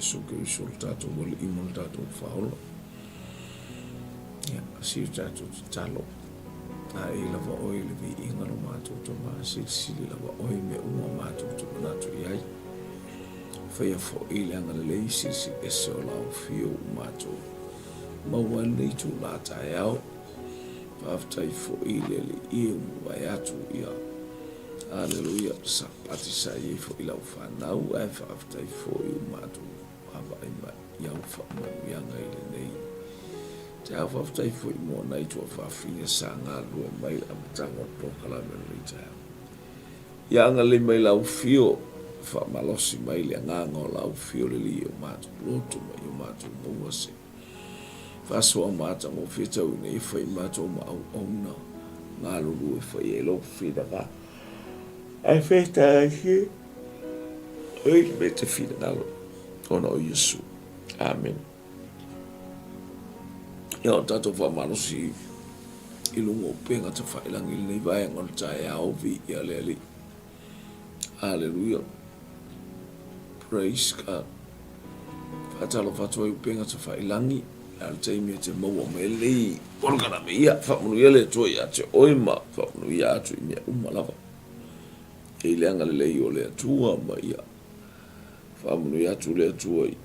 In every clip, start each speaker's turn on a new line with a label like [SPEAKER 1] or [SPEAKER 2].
[SPEAKER 1] Yesu Keriso tātou wale imo tātou whaola. Ia, siu tātou talo. A e lava oi le vi inga no mātou to maa sili lava oi me unga mātou to manatu iai. Whaia fo i le anga lei sisi e se o lau fio mātou. Maua nei tu la tai au. Whaftai fo i le i vai atu ia. Aleluia, sa pati sa i fo i lau whanau, ai whaftai fo i mātou. Hava i mai, iau whamau ianga i le nei. Te au whaftai fo i mua nei tua whawhinia sa ngā lua mai amatanga o tōkala me rei te au. Ianga le mai lau fio, whamalosi mai le nganga o lau fio le li o mātou loto mai o mātou maua se. Whasoa mātanga o whetau nei whai mātou ma au auna. Ngā lulu e whai e lo whidaka. Ai wheta ai oi me te whida ngalo. Ona o Yesu. Amen. Ia o tato whamalosi i lungo penga te whailangi nei vai ngol tae au vi ia le ali. Hallelujah. Praise God. Whatalo whatoi penga te whailangi. Al te imi te maua me lei. Organa me ia. Whamunu ia le toi a te oima. Whamunu ia atu i mea umalawa. E leanga le lei o le atua ma ia. Whamunu ia atu le atua i.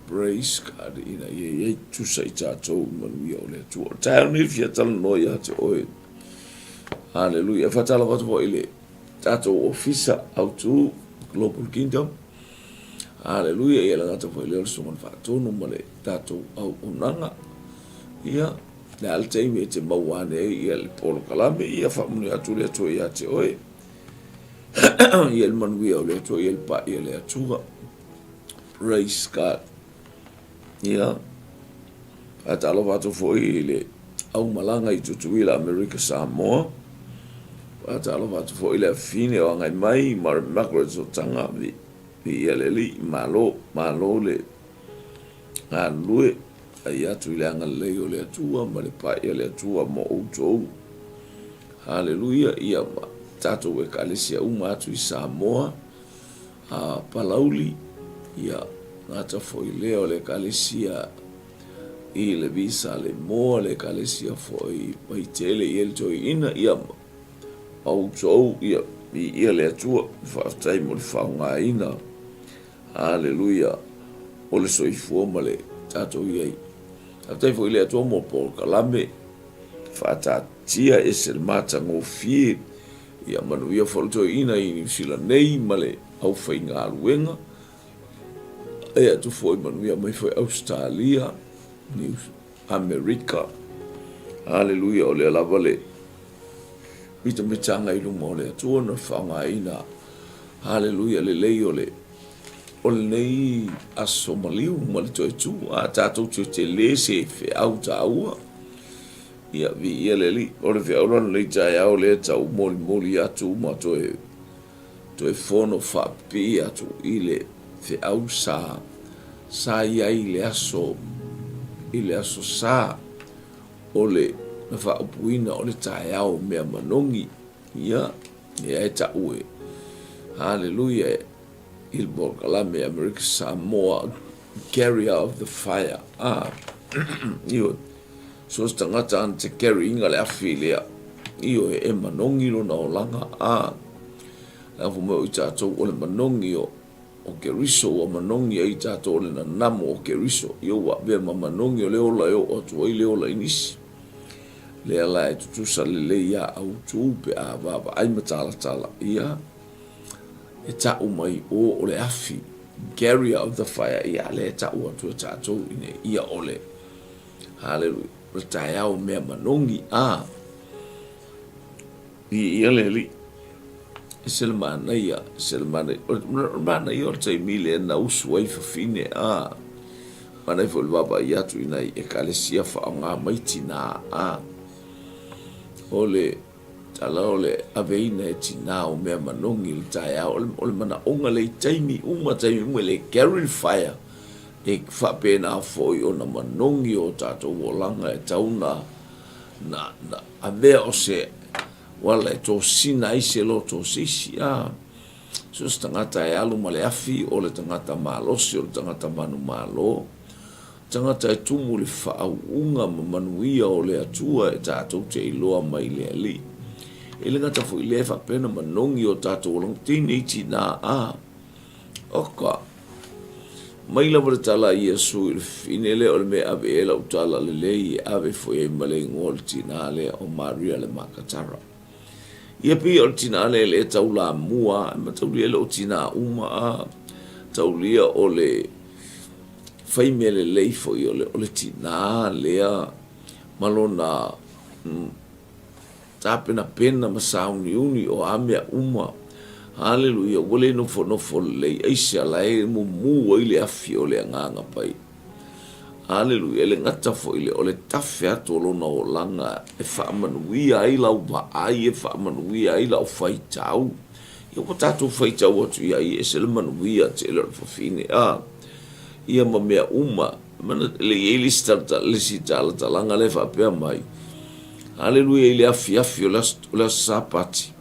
[SPEAKER 1] Praise God ina ia tu sai tātou manu ia o le atua. Tāo ni fia tala noi a te oi. Hallelujah. Whatala watu i le tātou ofisa au tu Global Kingdom. Hallelujah. Ia la ngata fo i leo sungan whaatono ma le tātou au unanga. Ia. Le altei me te mauane ia le polo kalame. Ia whamunu atu le atua ia te oi. Ia le manu ia o le atua ia le pa ia le atua. Praise God. Ia. Atalo watu fo i le au malanga i tutuila America Samoa. Atalo watu fo i le fine o angai mai Margaret o tanga vi ia le li malo le ngalue ai atu i le anga lei o le atua ma le pa ia le atua mo outou. Hallelujah. Ia ma tatou e kalesia uma atu i Samoa a palauli ia ngata fo i leo le kalesia i le visa le moa le kalesia fo i paitele i el toi ina ia outou ia le atua whaftai mo le whaunga ina. Hallelujah. O le soifua ma le tatou iai. Haftai fo i le atua mo Paul Kalame whaatatia e se mata ngofie ia manu ia whalutoi ina i New Zealand nei ma le au whai ngā luenga. E atu fo i manu ia mai fo i Australia, New America. Hallelujah. O le alava le mita mitanga i lunga o le atua na whaunga ina. Hallelujah. Le lei o le nei aso maliu ma le toi tu a tātou te le se fe au taua. Ia vi ia le li o le fe auran le tai au le tau moli atu ma toi fono whapi atu i le fe au sa ia i le aso sa o le na whaupuina o le tai au mea manongi. Ia e tau e. Hallelujah. Il Kalame America Samoa carrier of the fire. Io so stangata an te carry inga le afi lea. Io e manongi lo na o langa. La fumo i tātou o le manongi o Keriso o manongi i tātou o le na namo o Keriso. Io wa bea ma manongi o leola o tua i leola inisi. Lea la e tutusa le le ia au tuupe a vava ai matala ia. E tau mai o le afi, carrier of the fire, ia le tau atu e tātou ine ia ole. Hallelujah. Retai au mea manongi ia le li. E selemana ia, mana ia o tai mile na usu ai fafine mana i fo le baba i atu ina i e kalesia whaonga maitina ole tala ole aveina e tina o mea manongi le tai au ole mana onga le taimi ume le carry fire e whapena foi o na manongi o tato o langa e tauna na avea o se wala e tō sina i se lo tō sisi So tangata e alu male afi o le tangata malosi o le tangata manu malo. Tangata e tumu le whaaunga manuia o le atua e tātou te iloa mai le ali. E le ngata fu i le whapena manongi o tātou lang tini iti nā a. Oka. Mai la wale tala i asu i le finele o le me ave e la utala le lei ave fu e male ngol tina le o Maria le makatara. Ia pi o tina le tau la mua, ma tau lia le o tina uma a, tau lia o le fai me le leifo i o le tina lea malona tapena pena masauni uni o amea uma. Haleluia, wale nofo lei, eisi alai mu i le afi o le anganga pai. Haleluia, le ngata fo ile o le tafe atu lona o langa e whaamanuia ai lau vaai e whaamanuia ai lau whaitau. Ia po tātou whaitau atu ia i e se le manuia te ele fafine. Ia ma mea uma, mana le eili starta le si tala talanga le whapea mai. Haleluia, ile afi o le sapati.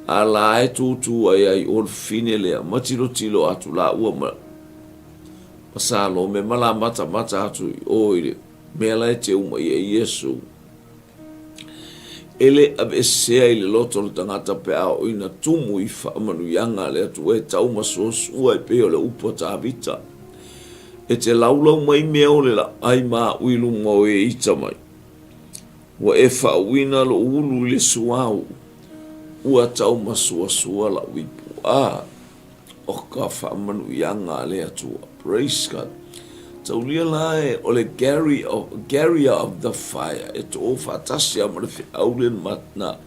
[SPEAKER 1] Ala e tutu ai o fine lea matiro tilo atu la ua masalo me mala mata atu o ile me la te uma i Yesu ele abesea ile loto le tangata pe o ina tumu i whaamanu yanga le atu e tau masos ua e peo le upo ta vita e te laulau mai mea le la ai maa uilu mo e ita mai wa e whaawina lo ulu le suau ua tau masua la wipu o ka whaamanu yanga le atua. Praise God. Tau lia lae o le Garrier of the Fire e to o whatasia ma le whiaulen matna.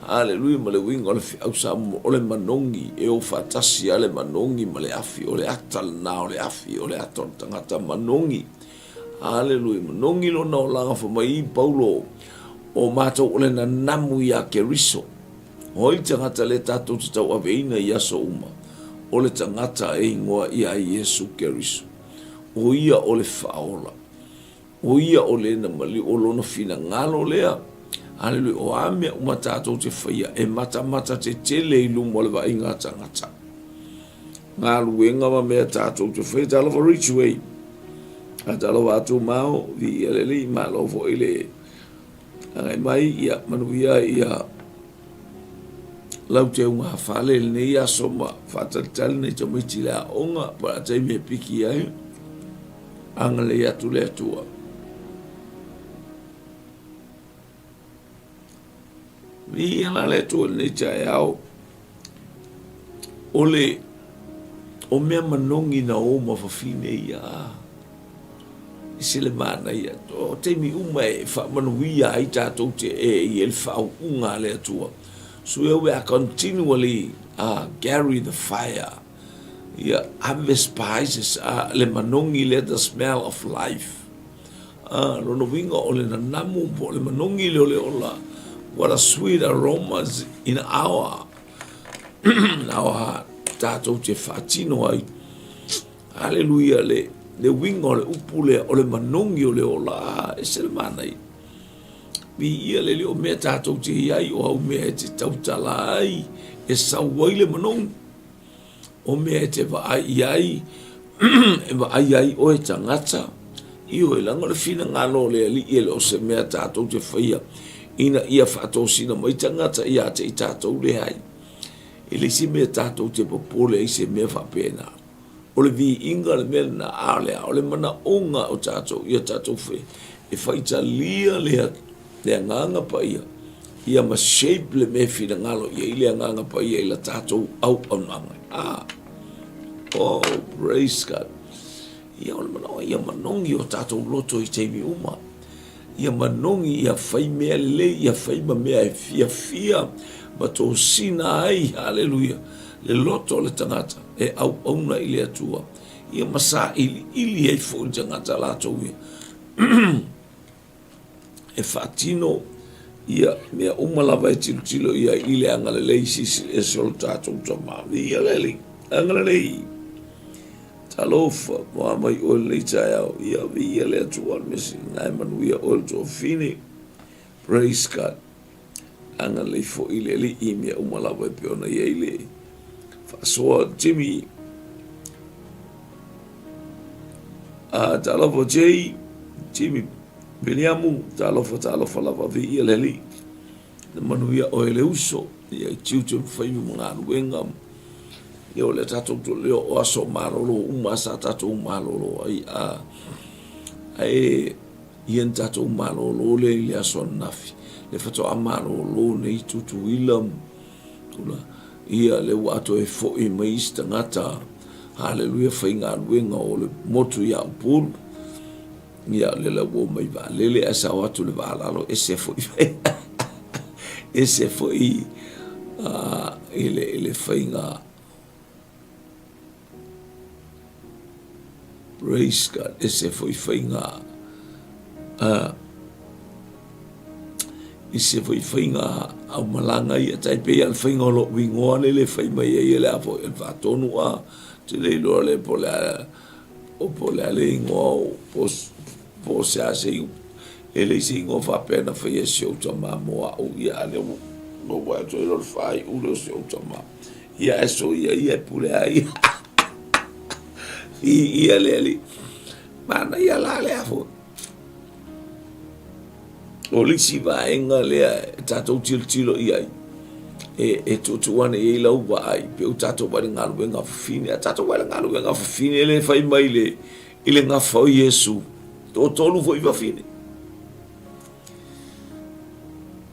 [SPEAKER 1] Hallelujah, ma le winga o le whiausa o le manongi e o whatasia le manongi ma le afi o le atal na o le afi o le atal tangata manongi. Hallelujah, manongi lo na o langa whamai Paulo o mātou o le na namu ia keriso. Hoi tangata le tātou te tau aveina i aso uma. O le tangata e ingoa ia i Yesu Keriso. O ia o le whaola. O ia o le na mali o lona fina ngalo lea. Hallelujah. O amea uma tātou te whaia e mata te tele i lumo le wa inga tangata. Ngālu e ngawa mea tātou te whaia tala wa reach way. A tala wa atu mao vi alele i malo fo ile. Angai mai ia manuia ia lau te unga hawhale le nei aso ma whatatale nei te miti lea onga para te me piki ai anga le atu le atua. Vi ana le atua nei tae au ole o mea manongi na o ma whawhine ia i sile mana ia o te mi uma e whamanuia ai tātou te e i el whau unga le atua. So we are continually carry the fire. Yeah, harvest spices. Le manongi le the smell of life. Lono winga ole na namu po le manongi le ole ola. What a sweet aromas in our heart. Tato te fatino ai. Hallelujah le winga ole upule ole manongi ole ola. Esel manai. Vi ia le o mea tātou te iai o au mea te tautala ai e sauai le manong o mea te vaai iai e vaai ai o e tangata i o e langa le fina ngalo le ali i le o se mea tātou te whaia ina ia whatou sina mai tangata ia te i tātou le hai e le si mea tātou te popole i se mea whapena o le vi inga le mea na aalea o le mana onga o tātou ia tātou whe e whaita lia le nganga pa ia ma shape le me fina ngalo ia ile nganga pa ia ila tātou au nanga. Oh, praise God. Ia ia manongi o tātou loto i teimi uma. Ia manongi ia whai mea le ia whai ma mea e fia ma tō sina ai, hallelujah. Le loto le tangata e au na ile atua. Ia masa ili e fo tangata lato ia. E fatino ia mea umalawa e tilo ia ile angale leisi e sol tātou tama. Ia leli, angale lei. Talofa, moa mai oil lei tae au. Ia vi ia lea tuan mesi. Ngai manu ia oil to fine. Praise God. Angale lei fo ile li i mea umalawa e peona ia ile. Fasoa Jimmy Talofa Jimmy Biliamu Talofa lava vi leli na manuia o ele uso ia tiutu faiu mga ruenga ia o le tatou tu leo o aso marolo umasa tatou marolo ai ien tatou marolo le ile aso nafi le fato amarolo nei tutuila tula ia le wato e fo i maista ngata haleluia fainga ruenga o le motu ia upulu ia le la wo mai va le asa watu le va lalo ese fo ese foi ele fainga praise God ese foi fainga ese foi fainga au malanga ia tai pe al fainga lo wingo le fai mai ele apo el va tonu a te le lo le pola le ngo pos se assim ele singo fa pena foi esse o toma moa o ia le no wa to lo fai o lo se o toma ia eso ia pule ai ia le mana ia la le afo o li si va enga le tato tilo ia e tu ane e la uwa ai pe o tato ba ngalu nga fine tato ba ngalu nga fine le fai mai le ile nga fa Yesu to tolu foi va fine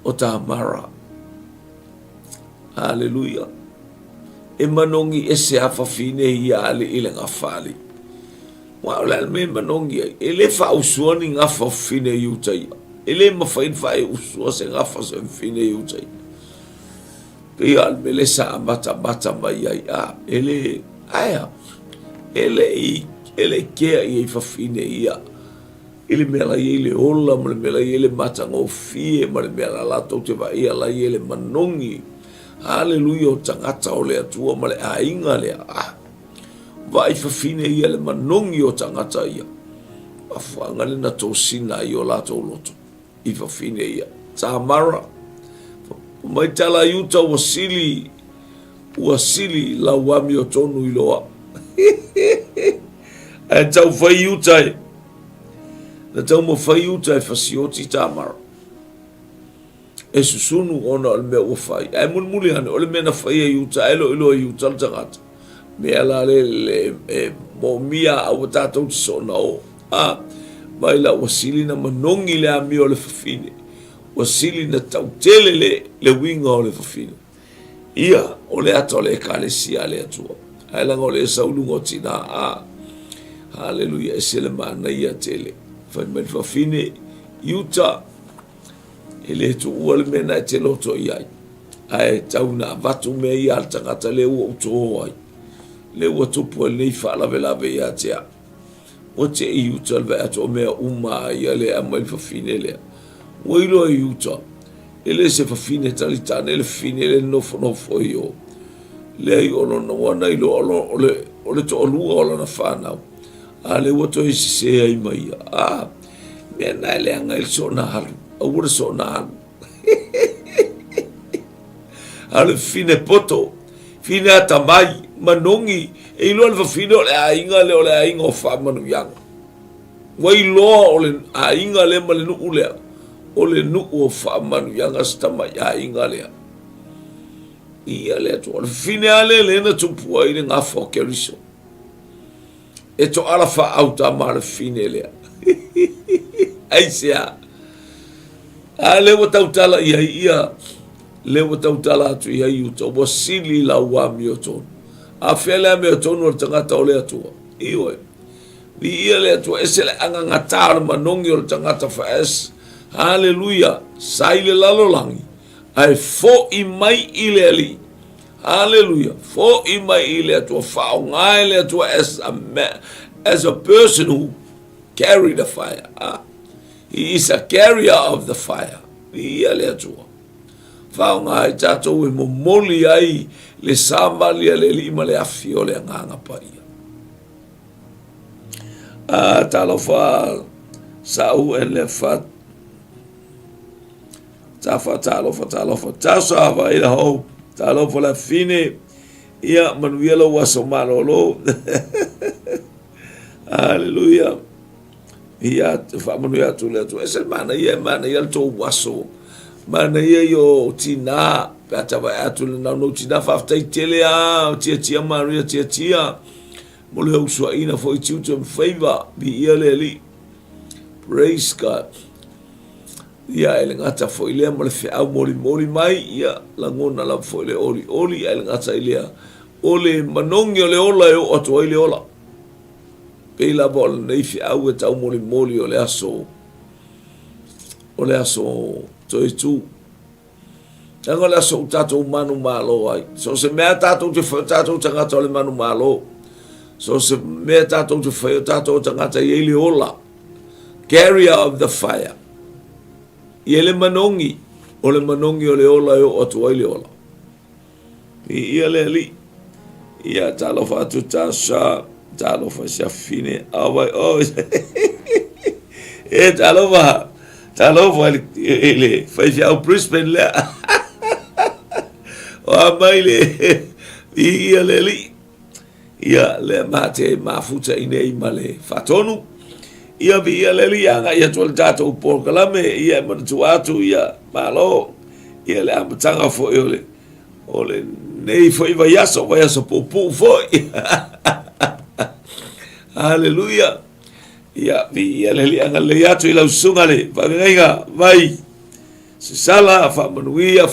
[SPEAKER 1] o tamara haleluya e manongi ese afa fine ia ale ile nga fali wa la me manongi ele fa usuani nga fa fine yutai ele ma fa usuo se nga fa fine yutai pe al mele sa bata mai ai ele ke ai fa fine ia ele mela ele ola mela ele mata ngo fie mela la to te va ia la ele manongi haleluya tangata ole atua male ainga le vai fa fine ia le manongi o tangata ia afanga le na to sina ia la to loto I fa fine ia tamara mai tala yuta wasili la wami o tonu iloa e tau fai yuta na tau mo fai yuta e fasioti tamara e susunu ona o le mea ua fai e mulmuli hane o le mea na fai e yuta ilo yuta le tangata mea la le mo mia au tatou tisona o mai la wasili na manongi le ami o le fafine wasili na tautele le winga o le fafine ia o le ato le kalesia le atua ai langa o le saulunga o tina haleluya e se le mana ia tele fai mai fafine yuta ele tu ua le mena e te loto iai ai tauna vatu me ia al tangata le ua utoho ai le ua tupu nei whaalawelawe ia tea o te I yuta le ato mea uma ia le amai fafine lea wailo I yuta ele se fafine talitane ele fine ele nofo io le I ono no wana ilo ole to olua ola na whanau le wato I se ai mai mea nai le anga il so na haru awura so na haru ale fine poto fine atamai manongi e ilo le fafine ole ainga le ole ainga o whamanu yanga wailo ole ainga le male nuku lea ole nuku o whamanu yanga stama ya ainga lea ia lea to ole fine ale le na tupua ile ngā whokeriso e to ala wha auta mara fine lea aisea lewa tautala ia lewa tautala atu ia yuta wasili la wami o tonu fele me o tonu o tangata o le atua iwe vi ia le atua ese le anga ngatara manongi o tangata faes haleluya saile lalolangi ai fo I mai ile ali haleluya fo I mai ile atua fao ngai le atua as a person who carried the fire he is a carrier of the fire ia le atua fao ngai tatou e momoli ai le samba le lima le afi o le nganga pa ia talofa sau en le fat talofa tasa va ila ho talofa la fine ia manuia lo waso malolo haleluia ia fa manuia tu le tu ese mana ia to waso mana ia yo tina pata va atu na no tina fa tai tele a tia maria tia mo le usua ina foi tiu favor bi ia le li praise God ia ele ngata foi le mo le fe au moli mai ia la ngona la foi le oli ele ngata ile ole manongi ole ola e o to ile ola pe la bol nei fi au e tau moli ole aso to tu tango la so tato manu malo ai so se me tato te fa tato tanga to le manu malo so se me tato te fa tato tanga ta ile ola carrier of the fire ile manongi ole ola e o to ile ola ile li ia talofa tu tasha talofa shafine awai oh e talofa ele faz o Brisbane le o maile ia leli ia le mate mafuta ine male fatonu ia via leli anga ia tol dato por kalame ia matu atu ia malo ia le amtanga fo ole nei foi vai yaso popu foi haleluya ia via leli anga le atu ila usungale vanga vai sala fa manuia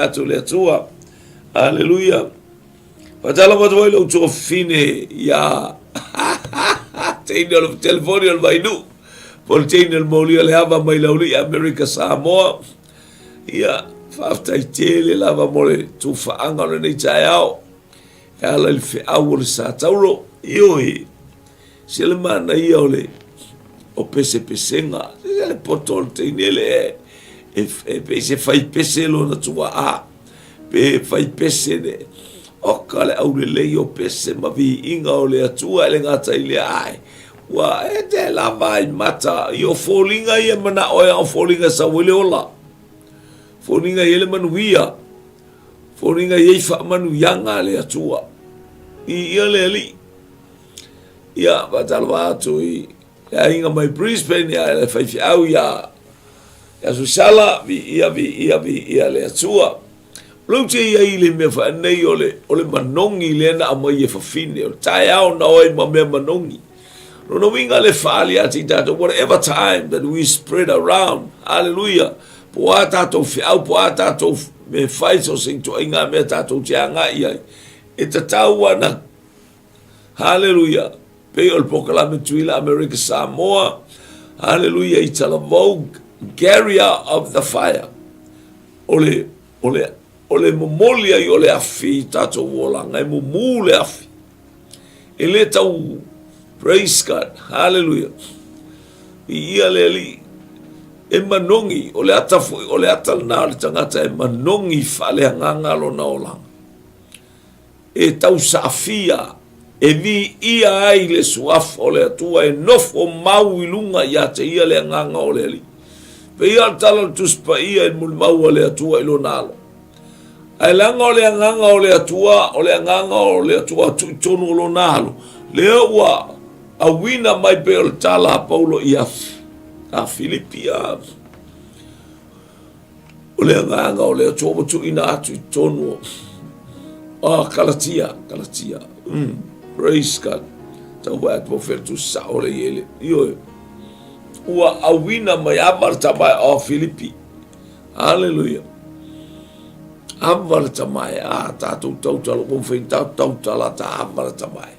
[SPEAKER 1] atu le tua haleluya patala mo lo to fine ya teino el telefonio el vainu por teino el molio le ava mai lauli America Samoa ia fafta itele lava mole tu fa anga le nei taiao ala il fi awol sa tauro ioi selmana iole o pesenga le potol teinele e pese fai pese lo na tua a pe fai pese de o kale au le o pese ma vi inga o le atua le ngata ile ai wa e te la vai mata io folinga ia mana o folinga sa wile ola folinga ele manuia folinga ye fa manu yanga le atua i ile li ia batalwa tu i ya inga mai Brisbane ya le fai au ya susala ia le atua Luce ia ile me fa nei ole manongi le na mai fa fine o tai au na oi ma me manongi no winga le fali ati dato whatever time that we spread around hallelujah poata to fi au poata to me fai so sing to inga me tato tianga ia e tataua na hallelujah pe ol proclame tuila America Samoa hallelujah it's a vogue carrier of the fire ole momolia i ole afi tato wola ngai mumu le afi ele tau praise God hallelujah ia leli e manongi ole atafu ole atal na le tangata e manongi fale nganga lo na ola e tau safia e vi ia ai le suaf ole atua e nofo mau ilunga ia te ia le nganga ole li pe ia tala tuspa ia e mulmau ole atua ilo nalo ai langa ole atua tonu lo nalo leo wa a wina mai pel tala paulo ia a Filipia ole atua tu ina atu tonu Galatia praise God tau wa tu fer tu sa ole ele io wa a wina mai amarta mai a Filipi hallelujah amarta mai a tatu tau ko fein tau tala ta amarta mai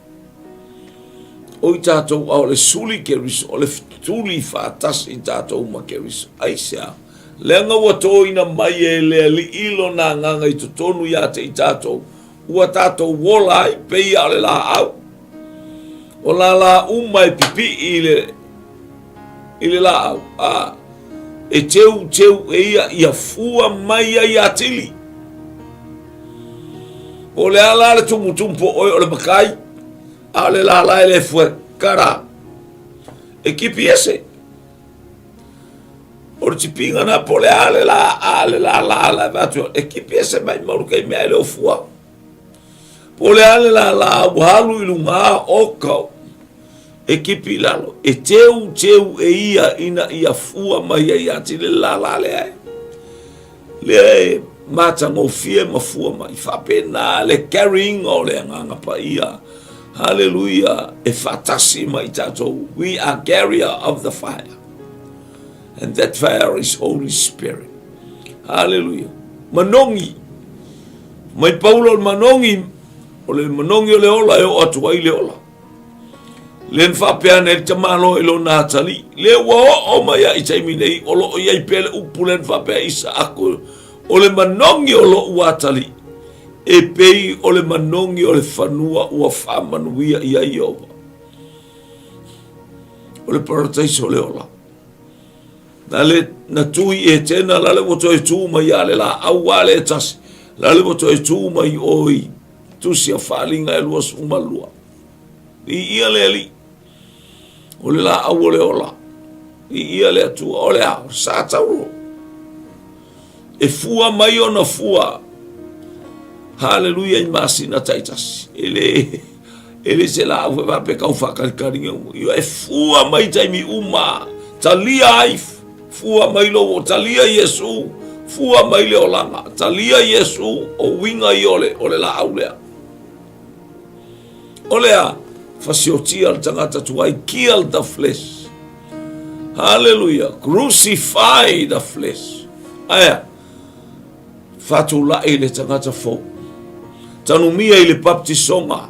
[SPEAKER 1] o tatu ole suli keris ole tuli fa tas in tatu ma keris aisa lenga wa to ina mai ele li ilo na nganga i tonu ya te tatu wa tatu wola pe ale la au ola umai pipi ile la au e teu ia fua mai ia tili ole ala le tumpo ole makai ale la ele fue cara equipe ese or tipinga na pole ale la vatu equipe ese mai maru kai me ele fua ole ale la walu ilunga okau e kipi lalo e teu e ia ina ia fua mai ia tile la le matanga fie mafua mai fapena le carrying ole nganga pa ia. Hallelujah. E fatasi mai tato. We are carrier of the fire. And that fire is Holy Spirit. Hallelujah. Manongi. Mai Paulo manongi. Ole manongi ole ola e o atua i le ola. Len fapeana e tamalo ilo na tali. Le wa o mai i taimi nei olo o iai pele upu len fapea isa ako. Ole manongi olo ua tali. E pei ole manongi ole whanua ua whamanuia ia Iowa. Ole paradise ole ola. Nale na tui e tena lale woto e tūma i ale la awale e tasi. Lale woto e tūma i oi. Tusi a whalinga e lua sumalua. I ia le ali. Ole la awale ola. I ia le atua ole a sa tauro. E fua mai ona fua. Hallelujah in masina taitas. Ele se la va pe kau whakarikaringa. Ia e fua mai taimi uma. Talia aif. Fua mai lo talia Yesu. Fua mai le olanga. Talia Yesu o winga i ole la aulea. Olea. Fasiotia al tangata tuai. Kill the flesh. Hallelujah. Crucify the flesh. Aya. Fatula ele tangata fo. Tanumia ile baptisonga.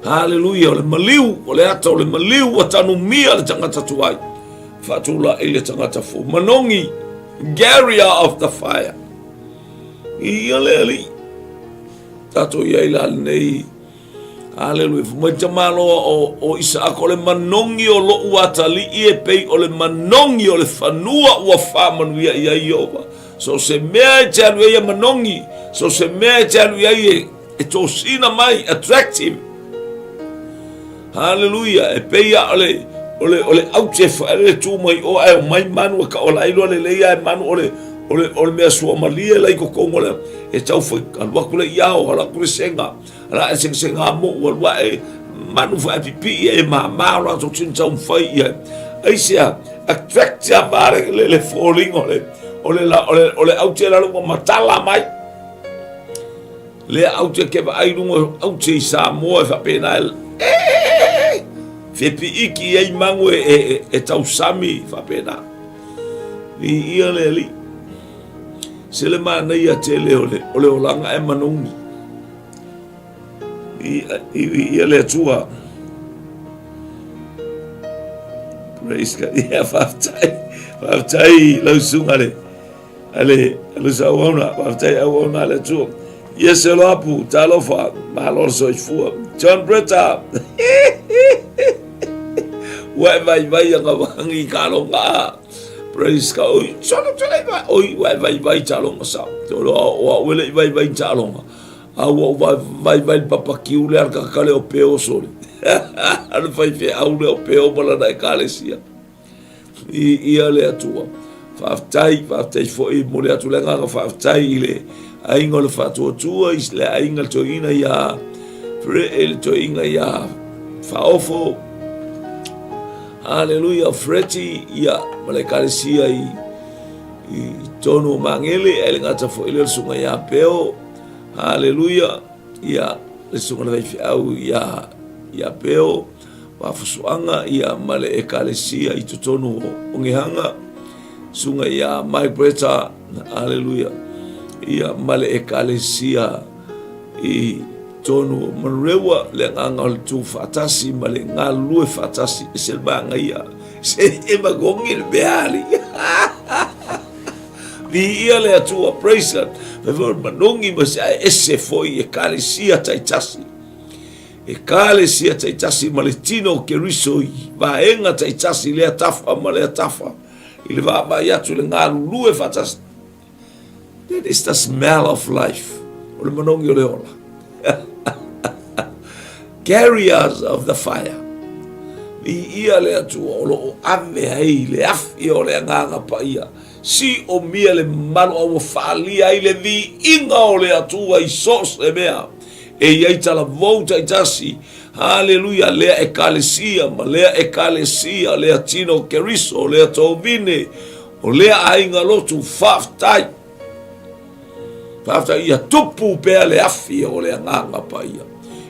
[SPEAKER 1] Hallelujah. Ole maliu. Ole ata ole maliu. Wa tanumia le tangata tuai. Fatula ile tangata fo. Manongi. Carrier of the fire. Ia leli. Tato ia ila nei. Hallelujah. Majamalo o Isaac ole manongi o lo uatali ie pei ole manongi ole fanua ua whamanuia ia Iowa. So se mea e te anu ia manongi. So se mea e te anu ia e tosina mai. Attractive. Hallelujah. E peia ole auche whaere tū mai o ai mai manu ka ola ilo le leia e manu ole mea sua malia lai ko kongole. E tau whai alua kule iao ala kule senga. Ala e senga mo alua e manu whae pipi e maa ora to tin tau whai ia. Aisia attract ya mare le falling ole auche la lunga matala mai. Le auche ke va ai lunga auche sa mo e fa pena el. Fepi iki ai mangu e tau sami fa pena. Ni ia le li. Sele mana ia tele ole olanga e manungi. Ia le tua. Praise God. Ia faftai lau sungare. Ale sa wana faftai awana le tua. Ia se lo apu talofa malor so fua. John Bretta. Vai yang abangi kalonga. Praise God. Oi, solo tele oi vai calonga sa. Tolo o wele vai calonga. Vai papa kiule ar kakale o peo sole. Ar fai fe aule o peo bala na ekalesia. Ia le atua. Faftai fo i mole atu le nganga faftai ile. Ainga le fatu tua isle ainga toina ya. El toina ya. Faofo. Hallelujah. Freti ya malekalesia i tono mangele el ngata fo ile sunga ya peo. Hallelujah. Ya le sunga le fiau ya peo wa fusuanga ya male ekalesia i tono ongehanga sunga ya my brother. Hallelujah. Ya male ekalesia i tono manrewa le ngangal tu fatasi male ngalue fatasi selbanga ya se emagongi beali. Ia le atua praise God. Vevor manongi mas ese foi ekalesia taitasi. Ekalesia taitasi maletino keriso vaenga taitasi le atafa male atafa. Ile va yatu le ngalu fatasi. That is the smell of life. Ole manongi ole ola. Carriers of the fire. Ia le atua olo ave ai le afi ole nganga pa ia. Si o mia le malo o falia ile vi inga o le atua i sos e mea. e iai tala vou taitasi, haleluia, lea ekalesia, ma lea ekalesia, lea tino keriso, lea tovine, o lea ainga lotu whaftai. Whaftai ia tupu pea le afi o lea nganga pa ia.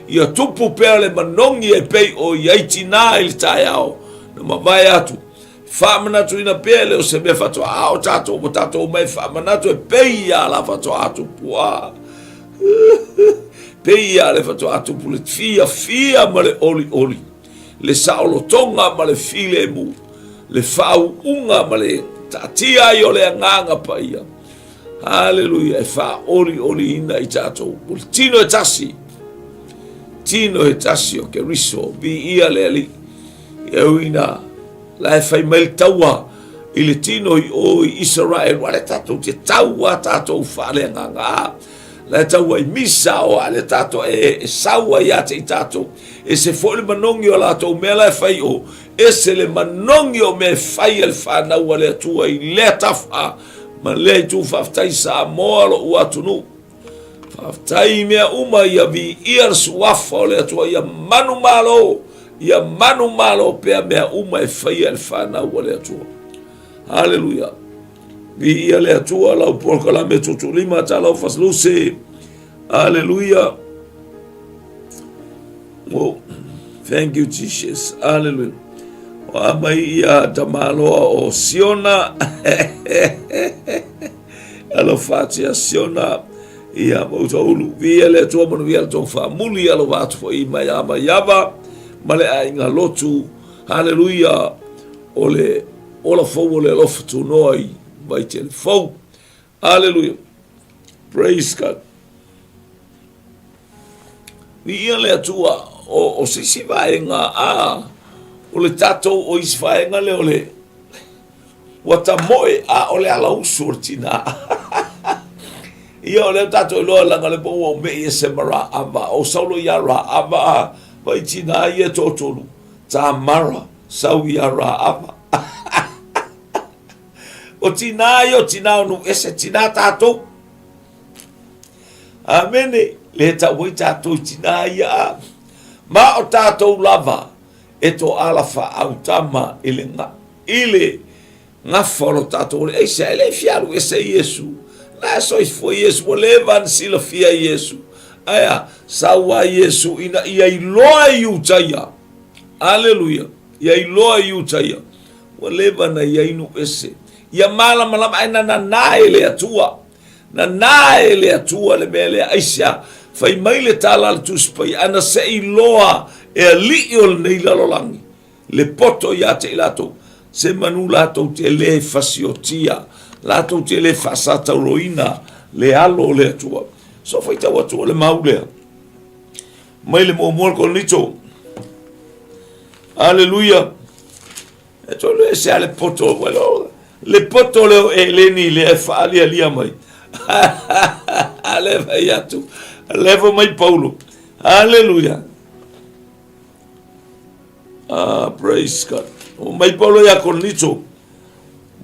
[SPEAKER 1] Ia tupu pea le manongi e pei o iai tina ili tai ao, na mawai atu. Whamanatu ina pea leo se mea whatoa ao tato mo tato mai whamanatu e pei ia la whatoa atu pua. Pei ia le whatoa atu pu le fia ma le oli. Le saolotonga ma le file mu. Le whau unga ma le tatia i o le nganga pa ia. Haleluia, e wha oli ina i tato. Tino e tasi. Tino e tasi o ke riso. Bi ia le ali. E uina. La e fai mai taua i le tino i o i Israel wale tatou te taua tatou whale nganga. La e taua i misa o ale tatou e saua i ate i tatou. E se fo le manongi o la tau mea la e fai o. E se le manongi o me fai el whanau ale atua i lea tafa. Ma lea i tu whaftai sa moa lo ua tunu. Whaftai mea uma i a vi iar suafa o le atua i a manu malo. Ia manu malo pea mea uma e whaia le whanau o le atua. Hallelujah. Vi ia le atua lau porkala me TUUTUULIMA lau Uasleisi. Hallelujah. Oh, thank you Jesus. Hallelujah. O amai ia tamaloa o Siona. Alo fatia Siona. Ia mautaulu. Vi ia le atua manu ia le tong whamuli alo watu fo i mai ama yava. Male a inga lotu, hallelujah, ole ola fau ole lofa tu noi, vai te le fau, hallelujah, praise God. Ni ia le atua, o sisi vaenga a, ole tatou o isi vaenga le ole, wata moe a ole ala usurtina. Ia ole tatou loa langa le po o me ia semara ava, o saulo yara ava, vai tina ia totolu ta mara sau ia ra ava o tina nu ese tina tato amene le ta wai tato tina ia ma o tato lava e to ala fa autama ile nga folo tato e se ele fiaru ese Yesu la so foi Yesu o levan sila fia Yesu. Aya, sawa Yesu ina ia iloa iutaya. Hallelujah. Ia iloa iutaya. Waleva na ia inu ese. Ia malama aina na naele atua. Na naele atua le mele aisha. Fai maile tala le tuspai. Ana se iloa e liiol neila lolangi. Le poto ia te ilato. Se manu lato te le fasiotia. Lato te le fasata roina. Le alo le atua. So fai tawa tu le maulea. Mai le mo ko nito. Hallelujah. E to le se ale poto welo. Le poto le eleni le fa ali ali mai. Ale vai atu. Levo mai Paulo. Hallelujah. Ah, praise God. O mai Paulo ya ko nito.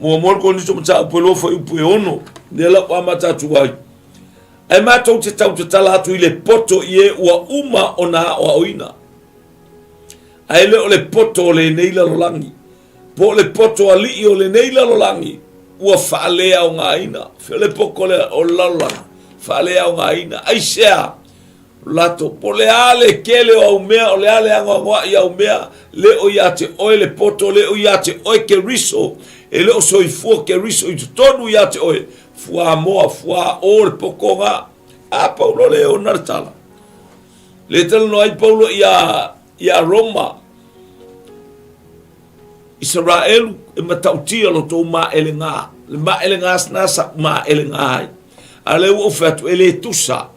[SPEAKER 1] Mo ko nito mta polo foi pu ono. Nela kwa matatu wai. E matou te tau te tala atu i le poto i e ua uma o na o oina. A ele o le poto o le neila lolangi. Po le poto a li o le neila lolangi. Ua whaalea o ngā ina. Whio le poko le o lalangi. Whaalea o ngā ina. Aisea. Lato. Po le ale kele o au mea o le ale angoa i au mea. Le o ia te oe le poto. Le o ia te oe ke riso. E le o soifua ke riso i tutonu ia te oe. Fua moa, fua o le pokonga. A Paulo le o nartala. Le tala no ai Paulo ia Roma. Israel e matautia lo tō ma elenga. Le ma elenga snasa ma elenga ai. A le o fatu ele tusa.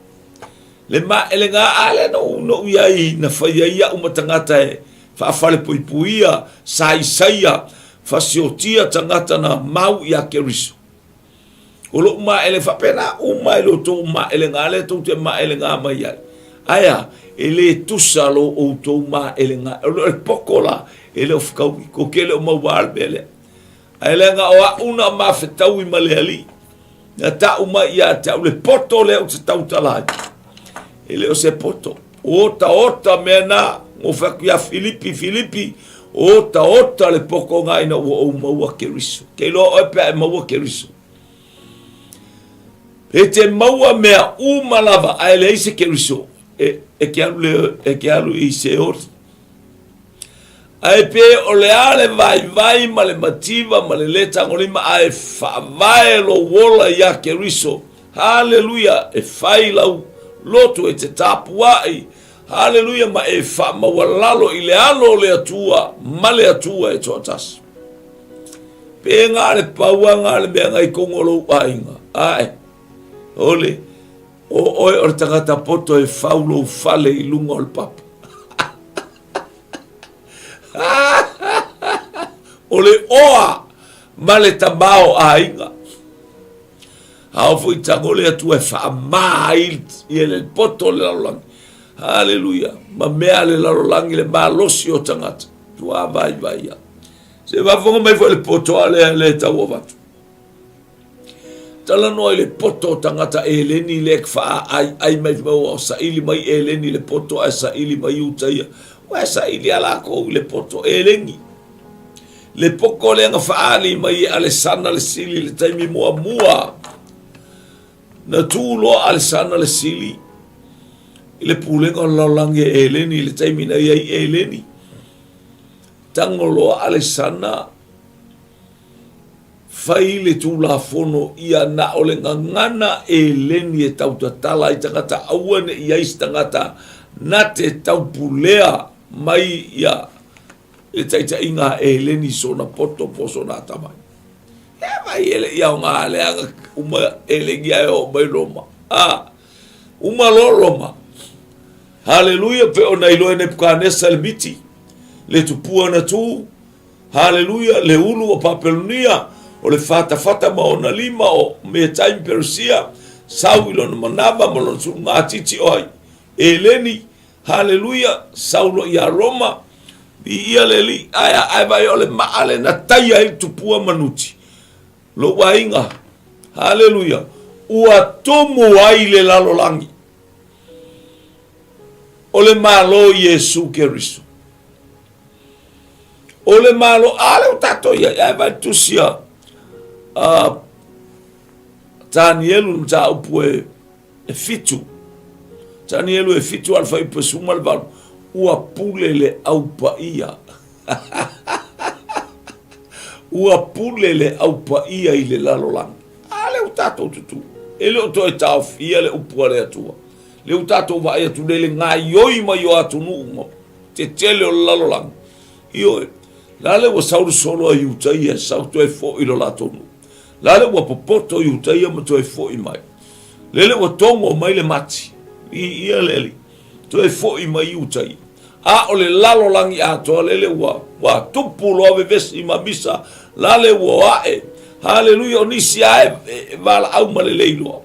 [SPEAKER 1] Le ma elenga ale no iai na whaia ia umatangata e. Whaafale puipuia, saia, fasiotia tangata na mau ia keriso. O lo ma ele fa pena o mai lo to ma ele ngale to te ma ele nga mai ai aya ele tusa lo o to ma ele nga o pokola ele of ko kele o ma wal bele ele nga o una ma fetau i male ali na ta uma ia ta le poto le o te tau tala ele o se poto ota mena o fakia Filipi ota le poko ngai na o maua keriso ke lo o pe maua keriso e te maua mea umalava a ele ise keriso e ke alu i se ori ai pe o le ale vai ma le mativa ma le tangolima ai fa vai lo wola ya keriso haleluya e fai lau loto e te tapuai haleluya ma e fa ma walalo i le alo le atua ma le atua e totas pe ngale pauanga le mea ngai kongolo ainga ai ole o tangata poto e faulo fale i lunga o le papa ole oa ma le tamao ainga hao fui tangole atu e wha mai i le poto le lalolangi haleluya ma mea le lalolangi le malosi o tangata tua vai ia se wafonga mai fo le poto le tau o watu tala noa i le poto tangata e leni le kwa ai mai mau o saili mai e leni le poto a saili mai utaia wa saili ala ko le poto e leni le poko le nga faali mai ale sana le sili le taimi mua na tulo ale sana le sili le pulenga lalange e leni le taimi na iai e leni tangolo ale sana fai le tula fono ia na ole ngana e leni e tau tatala i tangata awane i ais tangata na te tau pulea mai ia e taita inga e leni so na poto poso na tamai e mai ele ia o ngā leanga uma ele gia e o mai Roma uma lo Roma haleluya pe o na ilo ene pukanesa le miti le tupua na tu haleluya le ulu o papelunia o le fata ma ona lima o me time Persia saulo na manaba mo lo su ngatiti oi eleni haleluya saulo ia Roma ia leli ai vai ole maale na taia i tupua manuti lo wainga haleluya ua tomu ai le lalolangi ole malo Yesu Keriso ole malo ale utato ia vai tusia Danielu mta upue e fitu Danielu e fitu alfa i pesuma le valu ua pulele au paia ua pulele au paia i le lalolang ale utato tutu ele o toi tau fia le upua le atua le utato vai atu le ngā ioi mai o atu nungo te tele o lalolang ioi lale wa sauru solo a iutai e sau toi fo ilo la tonu lale wa popoto iutai e ma toi fo i mai lele wa tongo mai le mati ia leli toi fo i mai iutai o le lalolangi ato lele wa tupu lo ave vesi ma misa lale wa haleluya onisi vala au ma le leilo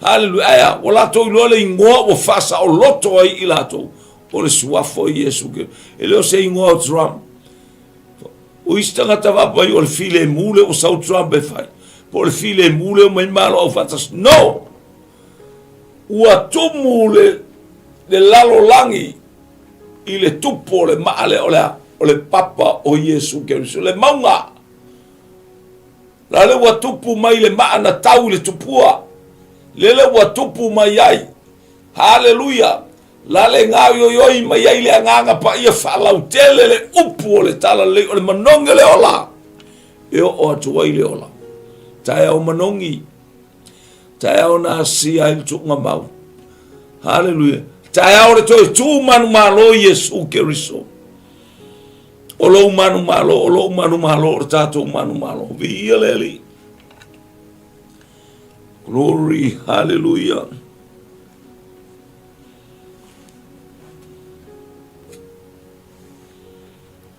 [SPEAKER 1] haleluya aya wala to lo le ingoa wa fasa o loto ai ilato o le suafo Yesu ke ele o se ingoa Trump o istanga tava pai o le file mule o sau Trump e fai po le file mule o mai malo au fatas no ua tumule le lalolangi i le tupo le maale o le papa o Yesu Keriso le maunga la le wa tupu mai le maana tau le tupua le wa tupu mai ai haleluya la le ngau yoi mai ai le nganga pa ia falau tele le upu o le tala le o le manonge le ola e o atu ai le ola tae o manongi tae o na si ai tunga mau haleluya tae o le toi tu manu malo Yesu Keriso o lo manu malo o tato manu malo via leli glory hallelujah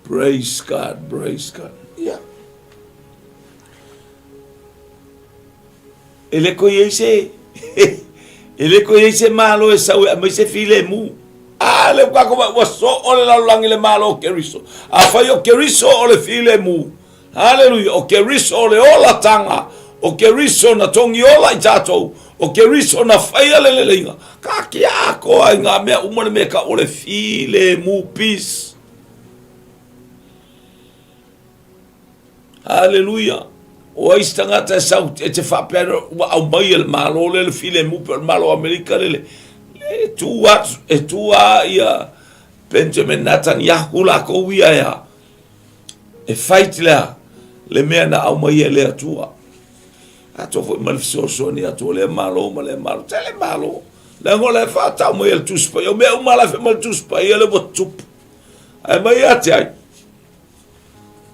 [SPEAKER 1] praise God yeah ele ko yese malo e sau mai se file mu le kwa ko so ole la langi le malo Keriso a fa yo Keriso ole file mu hallelujah o Keriso ole ola tanga o ke riso na tongi ola I tātou, o ke riso na whaia leleinga, ka ki a koa I ngā mea umane me ka ole file mu peace. Hallelujah. O ai stangata e sau e te whapera wa au mai le malo le file mu per malo Amerika le tua ia Benjamin Netanyahu la ko ia ia e fight le mea na au mai le atua ato foi mal so ni ato le malo tele malo le ngole fa ta mo el tuspa yo me o mala fe mal tuspa ia le botup ai mai ate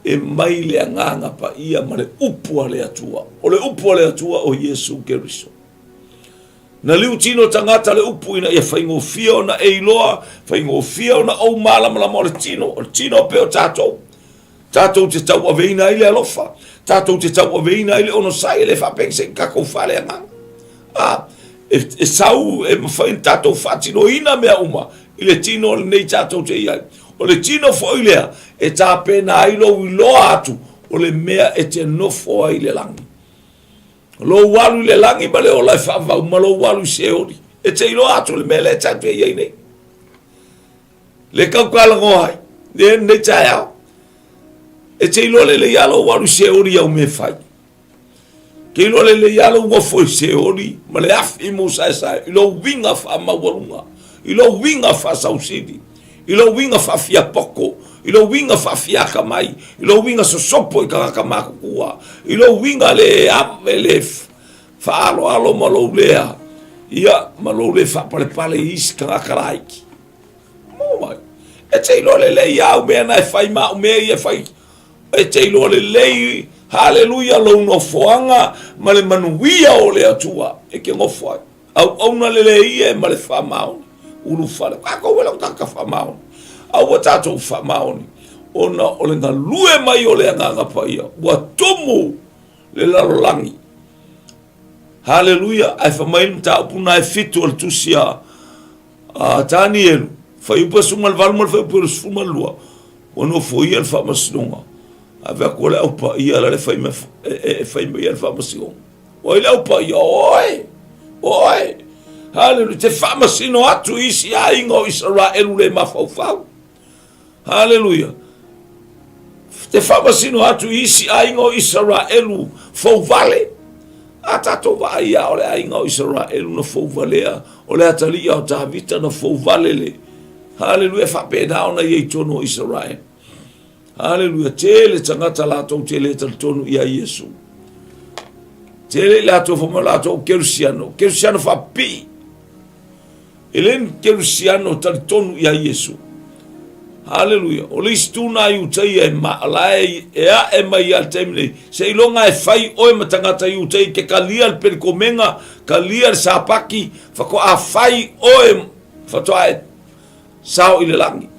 [SPEAKER 1] e mai le nganga pa ia male upu le atua o le upu le atua o Yesu Keriso na liu tino tangata le upu ina ia whaingo fia na eiloa whaingo fia na au mala mo le tino pe o tatou te tau aveina ile alofa tatou te tau aveina ile ono sai le whapeng se kako whale nganga e sau e mwhain tatou whatino ina mea uma ile tino le nei tatou te iai o le tino fo ilea e tape na ilo iloa atu o le mea e te nofo ai le langi lo walu le langi ma le o lai whaavau ma lo walu se ori e te iloa atu le mea le tape iai nei le kaukala ngohai nei tai au e te ilo le yalo walu se ori au me fai ke ilo le yalo wafo se ori ma le afi mo sai ilo winga fa mawalunga ilo winga fa sausidi ilo winga fa fia poko ilo winga fa fia kamai ilo winga sosopo I kaka makua ilo winga le avele fa alo malo lea ia malo le fa pale is kaka karaiki mo mai e te ilo le ia me na fai ma me ia fai e te ilo le hallelujah lo no foanga ma le manuia o le atua e ke ngo fai au na le ia ma le fa mau ulu fale kako wela kaka fa mau au tato fa mau ona ole nga lue mai ole nga paia wa tomu le lalolangi hallelujah ai fa mai mta puna e fitu al tusia Daniel fa ipa sumal valmal fa ipa sumal lua ono foi al fa masnonga ave kola au pa ia la fa me fa me al fa masnonga o ile au pa ia oi hallelujah te fa masino atu isi a ingo Israel le mafau hallelujah te fama sino atu isi aingo Israelu fau vale atato va ia ole aingo Israelu no fau valea ole atali o Davita no fau vale le hallelujah fa pena ona ye tono Israel hallelujah tele tangata la to tele tono ia Yesu tele la to fo la to Cristiano fa pi elen Cristiano tal tono ia Yesu hallelujah o le stuna yu tai e malai e mai al temle se longa e fai o matangata yu tai ke kalia per comenga kalia sapaki fa ko a fai o fa toa sao ile langi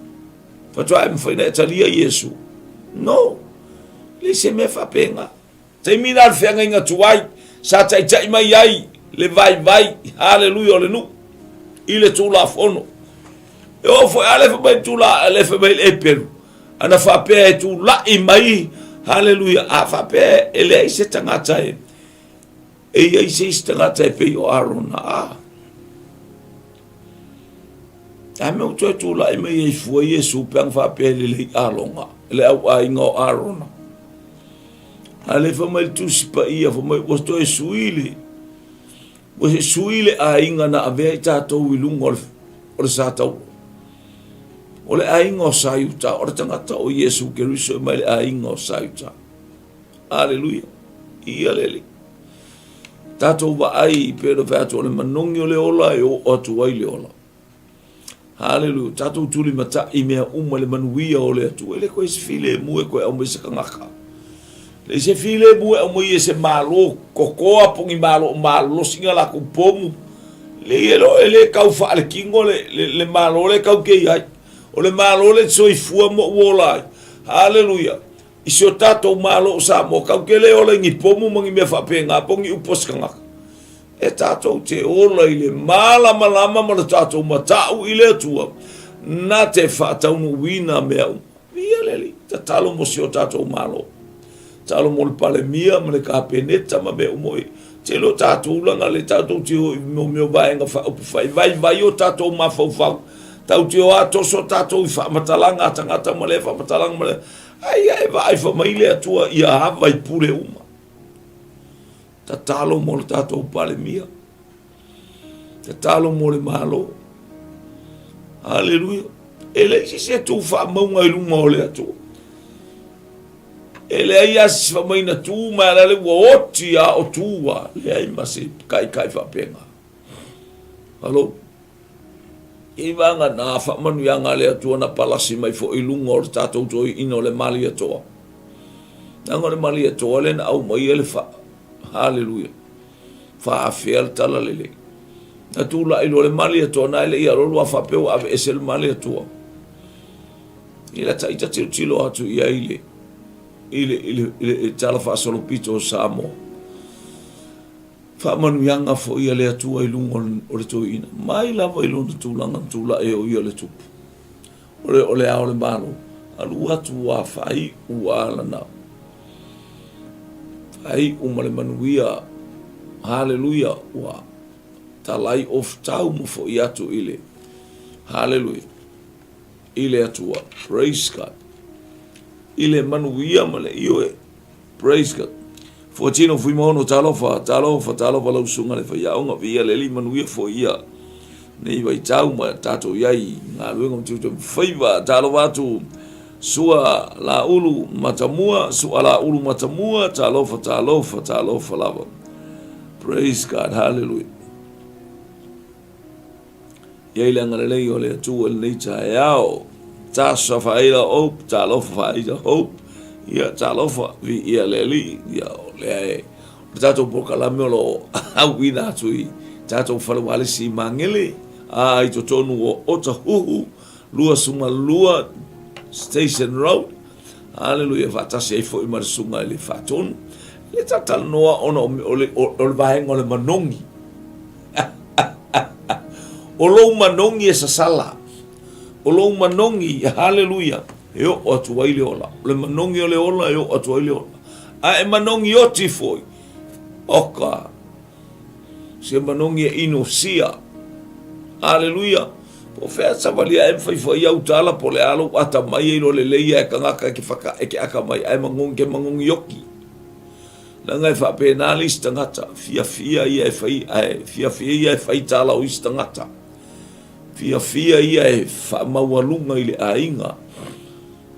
[SPEAKER 1] fa toa me foi na talia Yesu no le se me fa penga te mina fenga inga tuai sa tai tai mai ai le vai hallelujah le nu ile tu la fono o foi ale fa mai tu la ale fa mai e peru ana fa pe tu la I mai hallelujah a fa pe ele se tangata e ai se tangata e pe o arona a me tu la I mai e foi Yesu pe fa pe le alonga le au ai ngo arona ale fa mai tu spa ia fa mai o to e suile a inga na ave tato wilungol o sa tau ole aingo sayuta o tangata o Yesu Keriso mai aingo sayuta hallelujah ia lele tato va ai pero fato le manongi le ola e o atu ai le ola hallelujah tato tuli mata I mea le manuia o le atu ele ko ese file mu e ko o me se kangaka le se file mu e o me se malo kokoa pongi malo singa la ko pomu le ele kau fa le kingo le malo le kau ke ai o le malo le soifua mo wola hallelujah isio tato malo sa mo kau ke le ole ngi pomu mangi me fa penga pongi upos kanga e tato te ola ile malama ma tato matau ile tua na te fa tau no wina me ia leli ta talo mo sio tato malo talo mo le palemia ma le kapeneta ma me umoi te lo tātou langa le tātou tio mo vaenga vai o tātou mafau tau tio ato so tātou i whamatalanga tangata ma le whamatalanga ma le ai vai whamaile atua ia hawa i pule uma ta talo mo le tātou palemia ta talo mo le malo haleluia ele se tu whamaunga i lunga o le atua ele ia si whamaina tū mai le ua oti a o tūwa le ai masi kai whapenga halo i wanga nā whamanu ianga le atua na palasi mai fo i lunga o le tātou toi ino le mali atoa nanga le mali atoa le na au mai ele wha haleluia wha awhia le tala lele na tūla ilo le mali atoa na ele ia rolu a whapeo ave ese le mali atoa ila taita tilo atu ia ile tala fa solo pito samo fa manu yanga fo ia le atua i lungo o le toina mai lava i lona tūlanga tūla e o ia le tupu o le ao le malo alu atu wa fai uala na fai umale manuia haleluia wa talai of tau mo fo ia tu ile haleluia ile atua praise God ile manuia male ioe praise God Fortino fui mono talofa lau sunga le fai aunga via le li manuia fo ia nei vai tau ma tato iai ngā luenga mtutu faiva talo watu sua la ulu matamua talofa lava praise God hallelujah iai le ngalelei o le atua le neita e ao tasa faida hope talofa faida hope ia talofa vi ia le li ia le tato pokalame o lo awina tui tato falawale si mangele ai to tonu o Otahuhu lua suma lua Station Road hallelujah fatasi fo i marsunga le faton le tatal noa ona o le vahenga o le manongi o lo manongi e sasala o lo manongi hallelujah yo o tuaile ola le manongi o le ola yo o tuaile ola a e manongi o tifoi oka se manongi e inosia hallelujah po fea savalia e fai au tala po le alo ata mai e lo le leia e kangaka ke faka e ke aka mai ai mangongi yoki langa e fa penalis tangata fia ia e fai tala o istangata fia ia e fa mawalunga ile ainga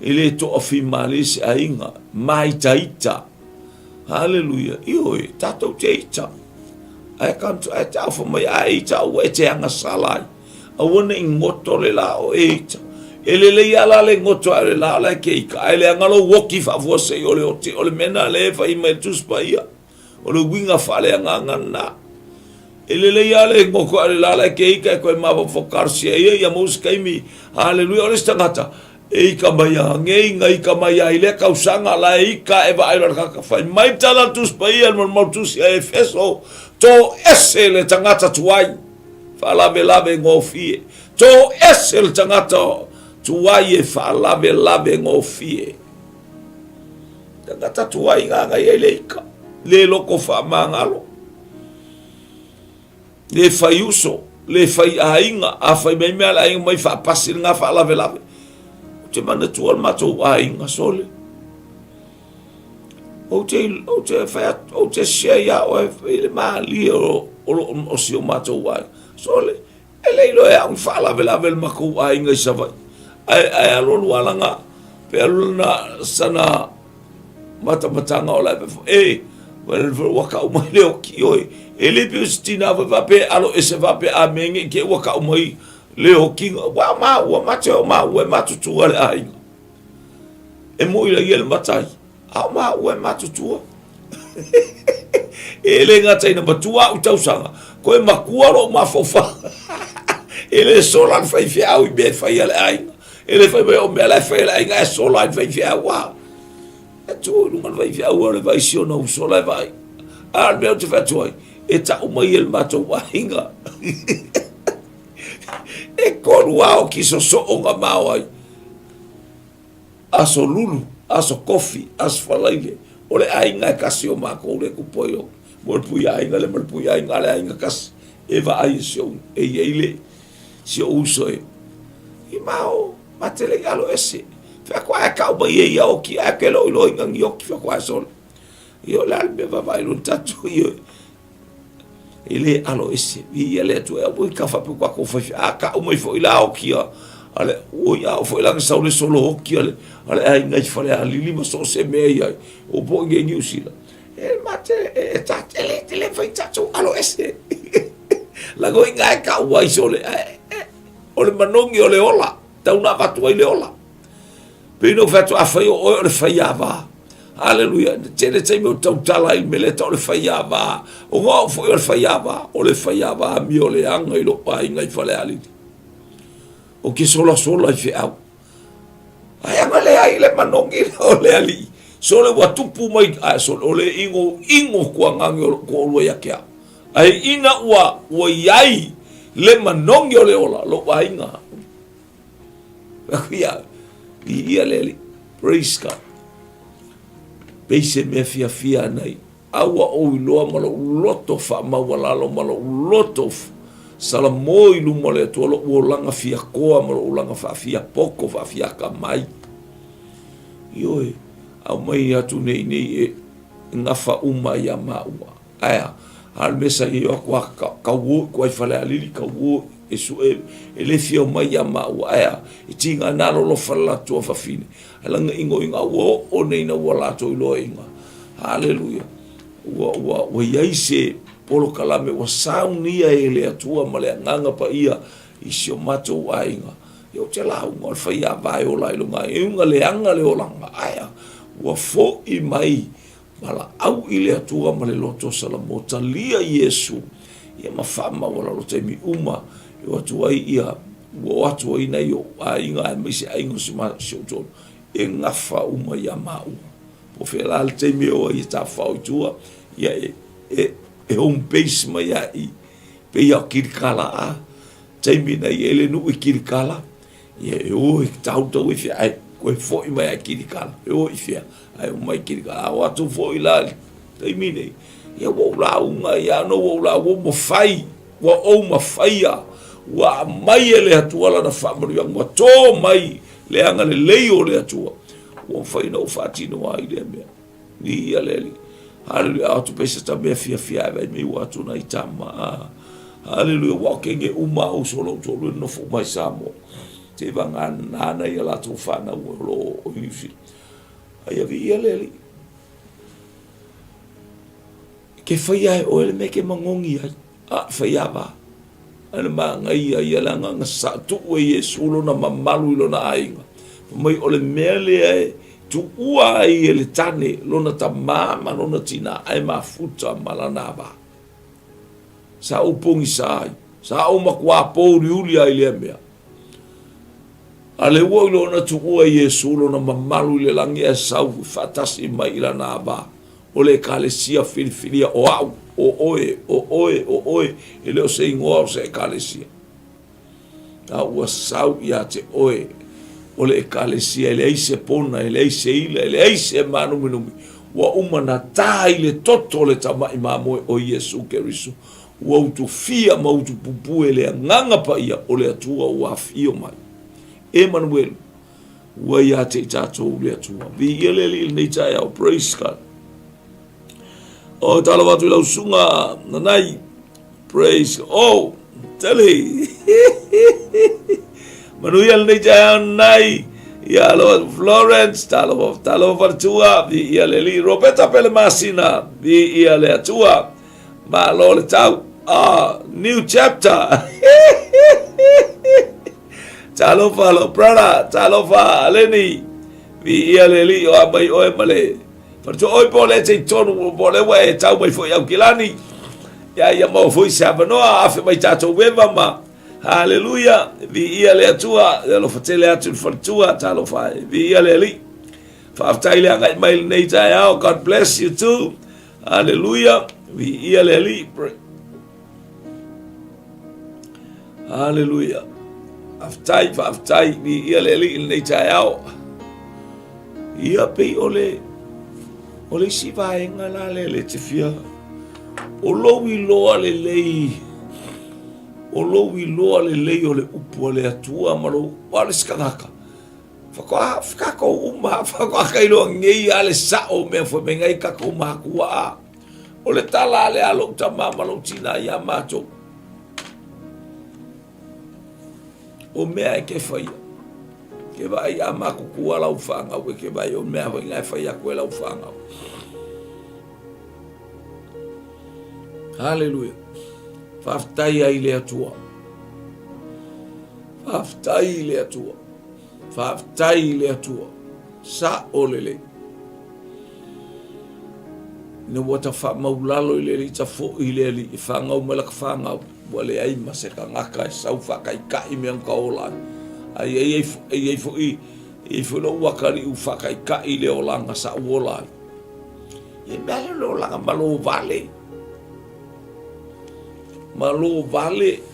[SPEAKER 1] ile to ofi malis ainga mai taita hallelujah io tato teita ai kanto ai tau fo mai ai tau e te anga salai a wona ingoto le la o eita ele le ala le ngoto ale la ke ka ele ngalo woki fa vo se o le mena le fa i me tus pa ia o le winga fa le ngana ele le ale ngoko ale la ke ka ko ma fo karsia ia muska mi hallelujah o le stangata e ka mai ngai ka mai ile ka usanga la e ka e vai ka fa mai tala tus pa ia mo tus e feso to esele tangata tuai fa lave ngofie to esele tangata tuai e fa lave ngofie tangata tuai nga ile ka le loko fa mangalo le faiuso le fai ainga a fai mai mala ainga mai fa pasir nga fa lave te mana tual matou ainga sole o te shea o ele mali o sio matou ai sole ele lo e un fala vela makou ainga sava ai alo alanga pelna sana matanga o la waka o mai leo ki oi ele pistina va pe alo ese va pe amenge ke waka o mai leo ki wa matutu ale ai e mo ile yel matai a matutu ele ngata ina matua u tausanga ko e makua ro mafofa ele solan fai fiau i be fai ale ai ele fai o me ala fai ai nga solan fai fiau wa e tu não vai fiau ora vai si no solan vai al meu te fatoi e ta o mai el mato wa hinga e korua o kiso so o nga mau ai aso lulu aso kofi aso falaile ole ainga kasi o mako le ku poio mo pui ainga le mo pui ainga le ainga kas e va ai sio e ele sio uso e mau matele alo ese fa kwa ka ba ye ya o ki akelo lo ngang yo ki fa kwa sol yo la be va vai lo tatu yo ele alo ese vi ele tu e o ka fa kwa ko fa aka o mo fo ila o ki ale o ya o foi lá que saiu solo hockey ale ai ngai fale ali lima so se meia o bo nge niusila e mate e ta tele foi tato alo ese la go ngai ka wai sole o le manongi o le ola ta una vatu ai le ola pino fatu a fai o le faiava haleluya tele tei mo tau tala il meleta o le faiava o ngo foi o le faiava mi o le anga i lo ai ngai fale ali o ke sola i fe au ai ngale ai le manongi o le ali sole wa tupu mai sole o le ingo kwa ngangi ko lo ya kia ai ina wa yai le manongi o le ola lo wa inga ya ia le praise God peise me fia nei awa o lo malo loto fa ma wala lo malo loto sala moi lu mole to lo langa fia koa mo langa fa fia poko fa fia ka mai yo au mai atu nei e nga fa uma ya maua aya al mesa yo kwa ka wo ko fale ali ka wo e su e le fia mai ya maua aya e tinga na lo fala to fa fine alanga ingo wo o nei na wala to lo inga hallelujah wa yaise polo kalame wa saunia ele atua male nganga pa ia isio mato ainga yo te la ngol fa ia vai o lai lunga e unga le anga le olanga aya wa fo I mai mala au ile atua male loto sala motalia Yesu ia mafama wala lo te mi uma yo atua ia wo atua ina yo ainga me se ainga sima shoto e ngafa uma ya mau po fela te mi o ia ta fa tua ia e home base mai ai pe ia kirikala a taimi na ele no kirikala e o tau tau e ai ko foi mai kirikala e o ifia ai mai kirikala o atu foi lá taimi nei e o la unga ia no o la o mo fai o ma faia wa mai ele atua na family yang mo to mai le anga le leo le atua o fai no fatino ai le me ni ale hallelujah atu pesa tabe fia vai me watu na itama hallelujah walking e uma o solo no fo mai samo te vanga nana ia la tu fana lo o isi ai vi ele ke foi ai o ele me ke mangongi ai faiava ana manga ia la nga sa tu e Yesu lo na mamalu lo na ainga mai ole mele ai tu ua ai ele tane lona ta mama lona tina ai mafuta malanaba sa upongi sai sa o makwa po riuli ai le mea ale wo lona tu ua Yesu lona mamalu le langi e sau fatasi mai la naba ole kalesia filifilia o oe ele o se ingoa se kalesia ta ua sau ia te oe ole ekalesia ele se pona ele se ila ele se manu minumi wa umana tai le toto le tama imamo o Yesu Keriso wa utu fia ma utu pupu ele nganga pa ia ole atua wa fio mai Emmanuel wa ya te tato le atua vi ele nei tai au praise God o tala watu la usunga nanai praise oh tele Manuia nei jaya nai ia lo Florence talo fartua vi ia le li Roberta pele masina vi ia le atua ma lo le tau new chapter talo fa lo brother talo fa leni vi ia le li o mai o male fartu oi pole te tonu pole we tau mai foi au kilani ia mo foi sabanoa afi mai tato weva ma hallelujah vi ia le atua lo fatele atu fatua talo fa vi ia le li fa taile anga mai nei tai God bless you too hallelujah vi ia le li hallelujah aftai vi ia le li nei tai ia pe ole O le si vaenga la le te fia. O lowi loa le lei. O lowi loa le lei o le upu le atua malo wale skangaka. Whakako uma, whakaka ilo ngei ale sao mea whamengai kako uma kua. O le tala ale alo ta mama lo tina ia mato. O mea e ke whaia. Ke vai a mako kua lau whangau e ke vai o mea whaingai whaia koe lau whangau. Hallelujah. Whaftai ai le atua. Whaftai le atua. Whaftai le atua. Sa olele. Ina wata wha maulalo i le li ta fo i le li. I whangau malaka whangau. Wale ai maseka ngaka e sau whakai kai me ang kaola. Ai fo i. I fo no wakari u whakai kai le o langa sa uola. I mele le o langa malo vale. Malo vale.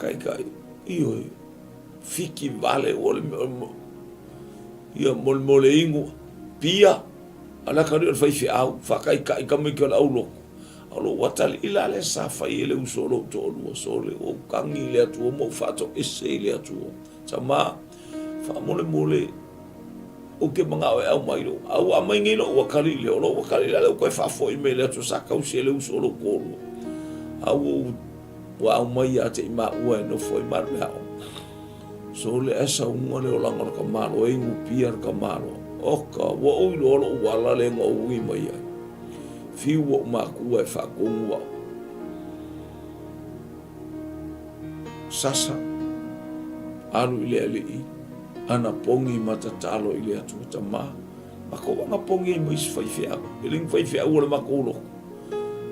[SPEAKER 1] Kai io fiki vale ole ia mole ingo pia ala kari fai fi au fakai kai kam ke la ulo alo watali ila le sa fai ele usolo to lu sole o kangi le tu mo fato ese le tu sama fa mole o ke manga au mai lo au amai ngi lo wakali le lo wakali le ko fa fo i me le tu sa ka usele usolo ko au wa au mai ate ma ua no foi mar me so le esa unga le olanga ka malo e ngu pia ka malo oka wa o lo wala le ngo ui mai fiu o ma ku e fa kongwa sasa alu ile ali ana pongi matatalo ile atu tama mako nga pongi mo is fai fia ele fai fia o le makolo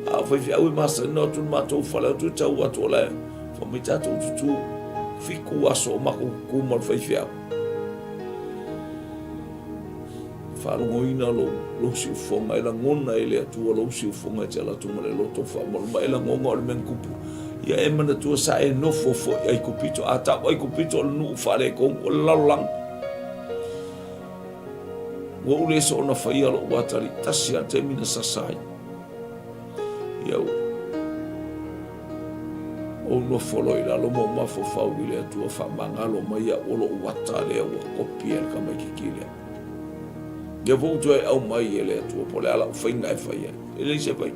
[SPEAKER 1] a foi fi au masa no tu mato fala tu tau atola fo mi tato tu fiku aso mako ku mo foi fi au falo ngoina lo si fonga ela ngona ele tu lo si fonga tela tu male lo to fa mo ela ngonga le men kupu ya e mana tu sa e no fo ai kupito ata ai kupito no fale ko lalang wo le so na fa ia lo watari tasia temina sasai Yo, o no foloi la lo mo ma fo fa wile tu fa mangalo mai ya o lo watale o kopia ka mai kikile. Ye vo tu au mai ele tu po le ala finga e fa ye. Ele se vai.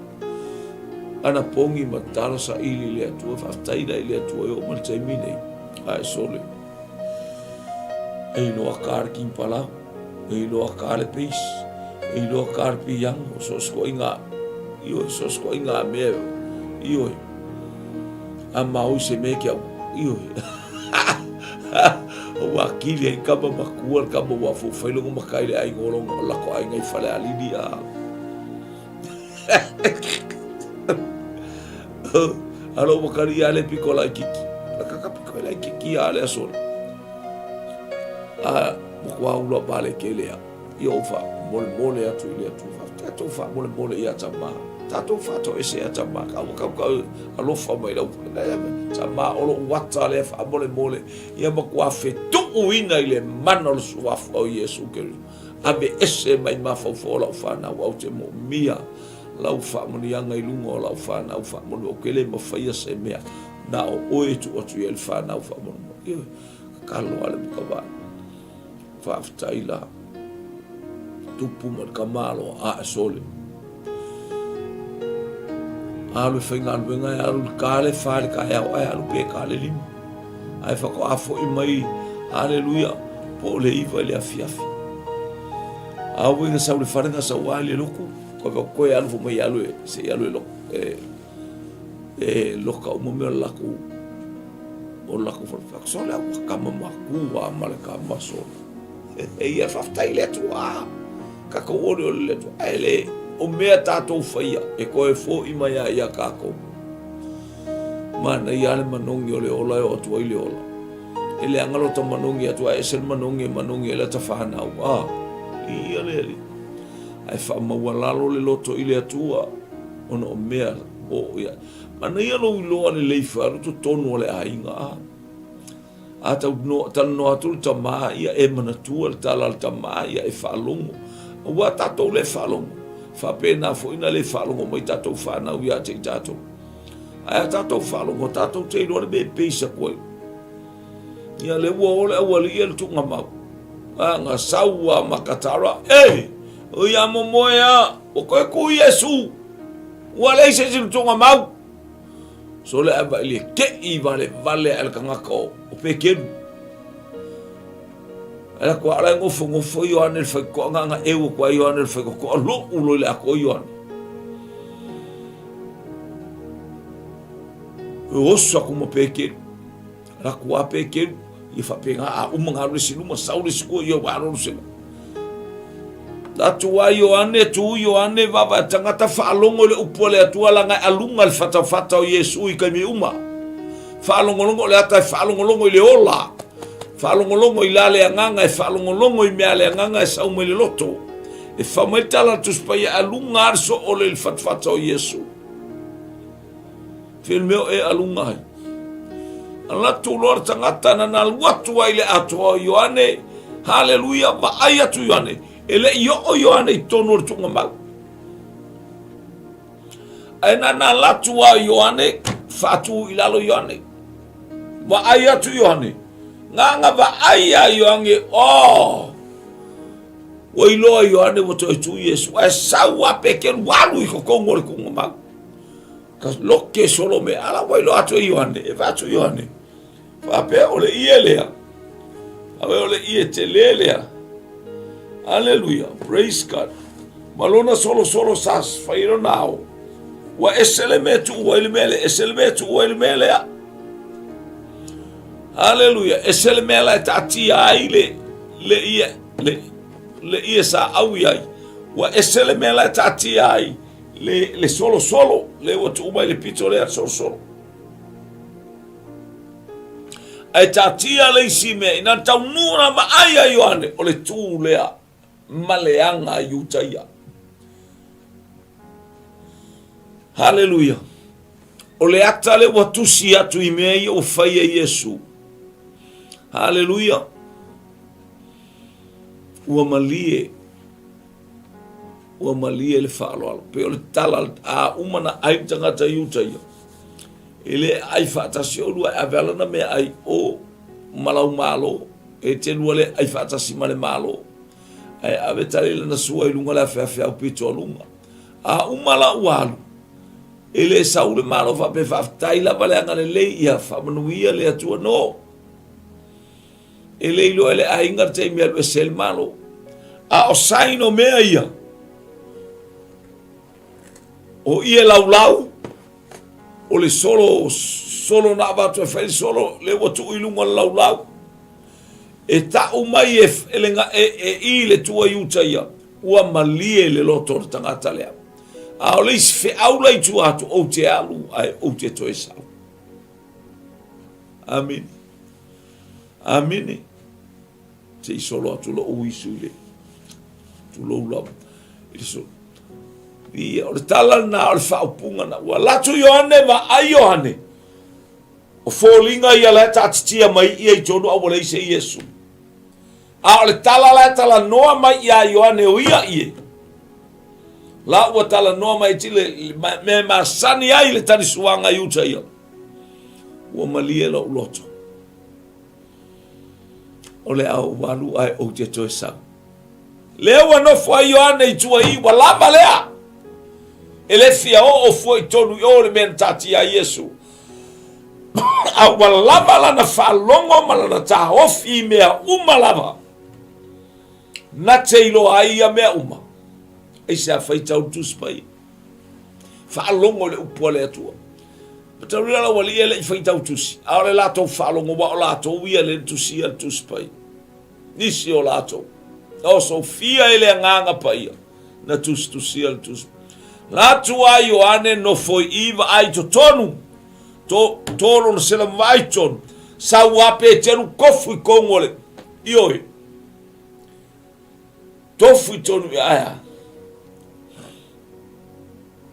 [SPEAKER 1] Ana pongi matala sa ili le tu fa taida ile tu o mal taimine. Ai sole. Ei no akar kin pala. Ei no akar pis. Ei no akar pi yang so sko inga io so sko inga me io a mau se me que io o wakili en kaba makuar kaba wa fo failo ko makai ai ngolong la ko ai ngai fale ali dia alo makari ale pikola kiki la kaka pikola kiki ale sol a mo ulo bale kelea io fa mol atu ile atu fa tato fa mol ia tama tato fa to ese tama ka alo fa mai la tama olo wata le fa mol ia mo kwa fe tu uina ile manol suwa o Yesu ke abe ese mai ma fa la fa na wa te mo mia la fa mo ia ngai lungo la fa na fa mo ke le mo fa ia se mea na o tu o tu el fa na fa mo ka lo ale ka ba fa taila tupu mal kamalo a sole alu fengan benga alu kale fal ka ya alu pe kale lim ai fa ko afo i mai haleluya po le iva le afiafi awu nga sa le farenga sa wali loku ko alu fo mai alu se alu lo loka mo me la ku o la ku fa so la ka mama ku wa mal ka maso ia fa taile tua kako ore le tu ele o mea tatou faia e ko e fo i mai ia kako mana ia le manongi o le ola o tu ile ola ele angalo to manongi atu e sel manongi le ta fana ia le ai fa mawalalo le loto ile atua ono mea o ia mana ia lo le leifa to tonu le ainga Atau no tal no atul tama ia e manatua tal tama ia e falongo. Ua tatou le falongo. Fa pena fo ina le falongo mai tatou fa na ia te tatou. Ai tatou falongo tatou te no le pesa ko. Ia le ua ole ua le ia tunga mau. Nga saua makatara. O ia momoya o koe ku Yesu. Ua le se tunga mau. So le aba ile ke I vale al kangako o pekeru. Ala ko ala ngofo Yohane fa ko nga e o ko Yohane fa ko lo ulo le ko Yohane. O so ko mo pekeru. Ala ko a pekeru I fa penga a umanga le sinu ma saule sko yo waro sinu. Tatu wa Yohane vava tangata whaalongo le upole atua langa alunga le whata o Yesu I kami uma. Whaalongolongo le ata whaalongolongo I le ola. Whaalongolongo I lale anganga e whaalongolongo I mea le anganga e saume le loto. E whamaitala tuspaya alunga arso o le whata o Yesu. Whilmeo e alunga hai. Alatu lor tangata na naluatu wa ile atua o Yohane. Haleluya va ayatu Yohane. Ele o Yohane I tonu tunga mau. Aina na latu wa Yohane fatu ilalo Yohane. Wa ayatu Yohane. Nganga va aya Yohane wa ilo Yohane woto tu Yesu. Wa sawa peken walu I kokongol kunga mau. Kas loke solo me ala wa ilo atu Yohane. E vatu Yohane. Fa pe ole ielea. Awe ole ietelelea. Hallelujah. Praise God. Malona solo sas fairo now. Wa eselemetu wa ilmele. Hallelujah. Eselemela tati ai le ia sa awiyai. Wa eselemela tati ai le solo le watu uma le pitolea solo. Ai tati le sime ina taununa ma aya Yohane ole tu lea. Maleanga yutaya. Hallelujah. Ole atale watusi atu imei o faia Yesu. Hallelujah. Ua malie le falo pe ole tala a umana ai tangata yutaya. Ele ai fatasi o lua avelana me ai o malau malo e te lua le ai fatasi male malo. Ai ave tale na sua I lunga la fa o pito lunga a umala walu ele saule malo va pe fa taila vale ngale le ia fa manuia le atua no ele ilo ele a ingar te mi al sel malo a o saino mea ia o ia lau o le solo na va to fa solo le watu ilunga lau e ta umai elenga ile tua yutaya ua malie le loto tangata lea a ole fe aula I tu atu o te alu ai o te toesa. Amen. Amen. Te solo atu lo uisule tu lo ula iso vi o tala na o fa punga na wa latu Yohane va ai Yohane o folinga ia la tatia mai I tonu o le se Yesu. A ole tala noa mai ia Yohane o ia ie. La ua tala noa mai tile me masani ai le tani suanga yuta ia. Ua malie la uloto. Ole au walu ai o te toe sang. Lea no fua Yohane I tua I wa lama lea. Ele fia o fua I tonu I ole men tati a Yesu. A wa lama la na falongo malana ta ofi mea umalava. Na te ilo ai a mea uma. E se a fai tau tuspai. Whaalongo le upole atua. Pata ria la wali ele I fai tau tusi. A ole lato whaalongo wa o lato wia le tusi al tuspai. Nisi o lato. O so fia ele nganga paia. Na tusi al tuspai. Lato a Yohane no foi iwa ai to tonu. Tolo no sela vai tonu. Sa wape teru kofu I kongole. Ioi. Tofu tonu aya.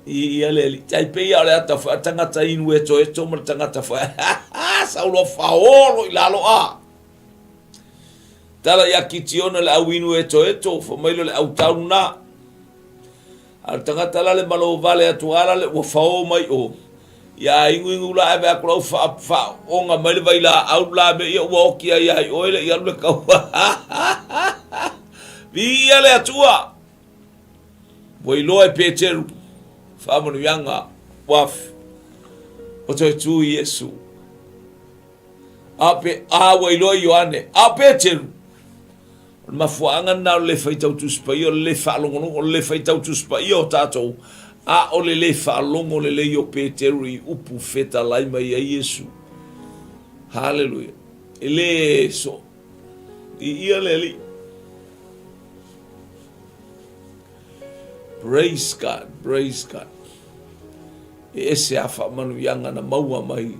[SPEAKER 1] I ale tai pe ia le ata tangata inu eto mo tangata fa. Sa lo faolo I lalo a. tala ia kitiona le au inu eto fa mai le au tauna al tangata la le malo vale atu ala le wafao mai o ia ingu la ave akula fa onga mai le vai la au la me ia wa kia ia o ile ia le kau via le atua voi loe peteru fa manu yanga waf o toi tu Yesu ape a voi loe Yohane a peteru ma fuanga na le faitau tu spai o le falongo o le faitau tu spai o tato a o le falongo le yo peteru I upu feta lai mai a Yesu hallelujah ele so ia leli praise God ese afa manu yanga na maua mai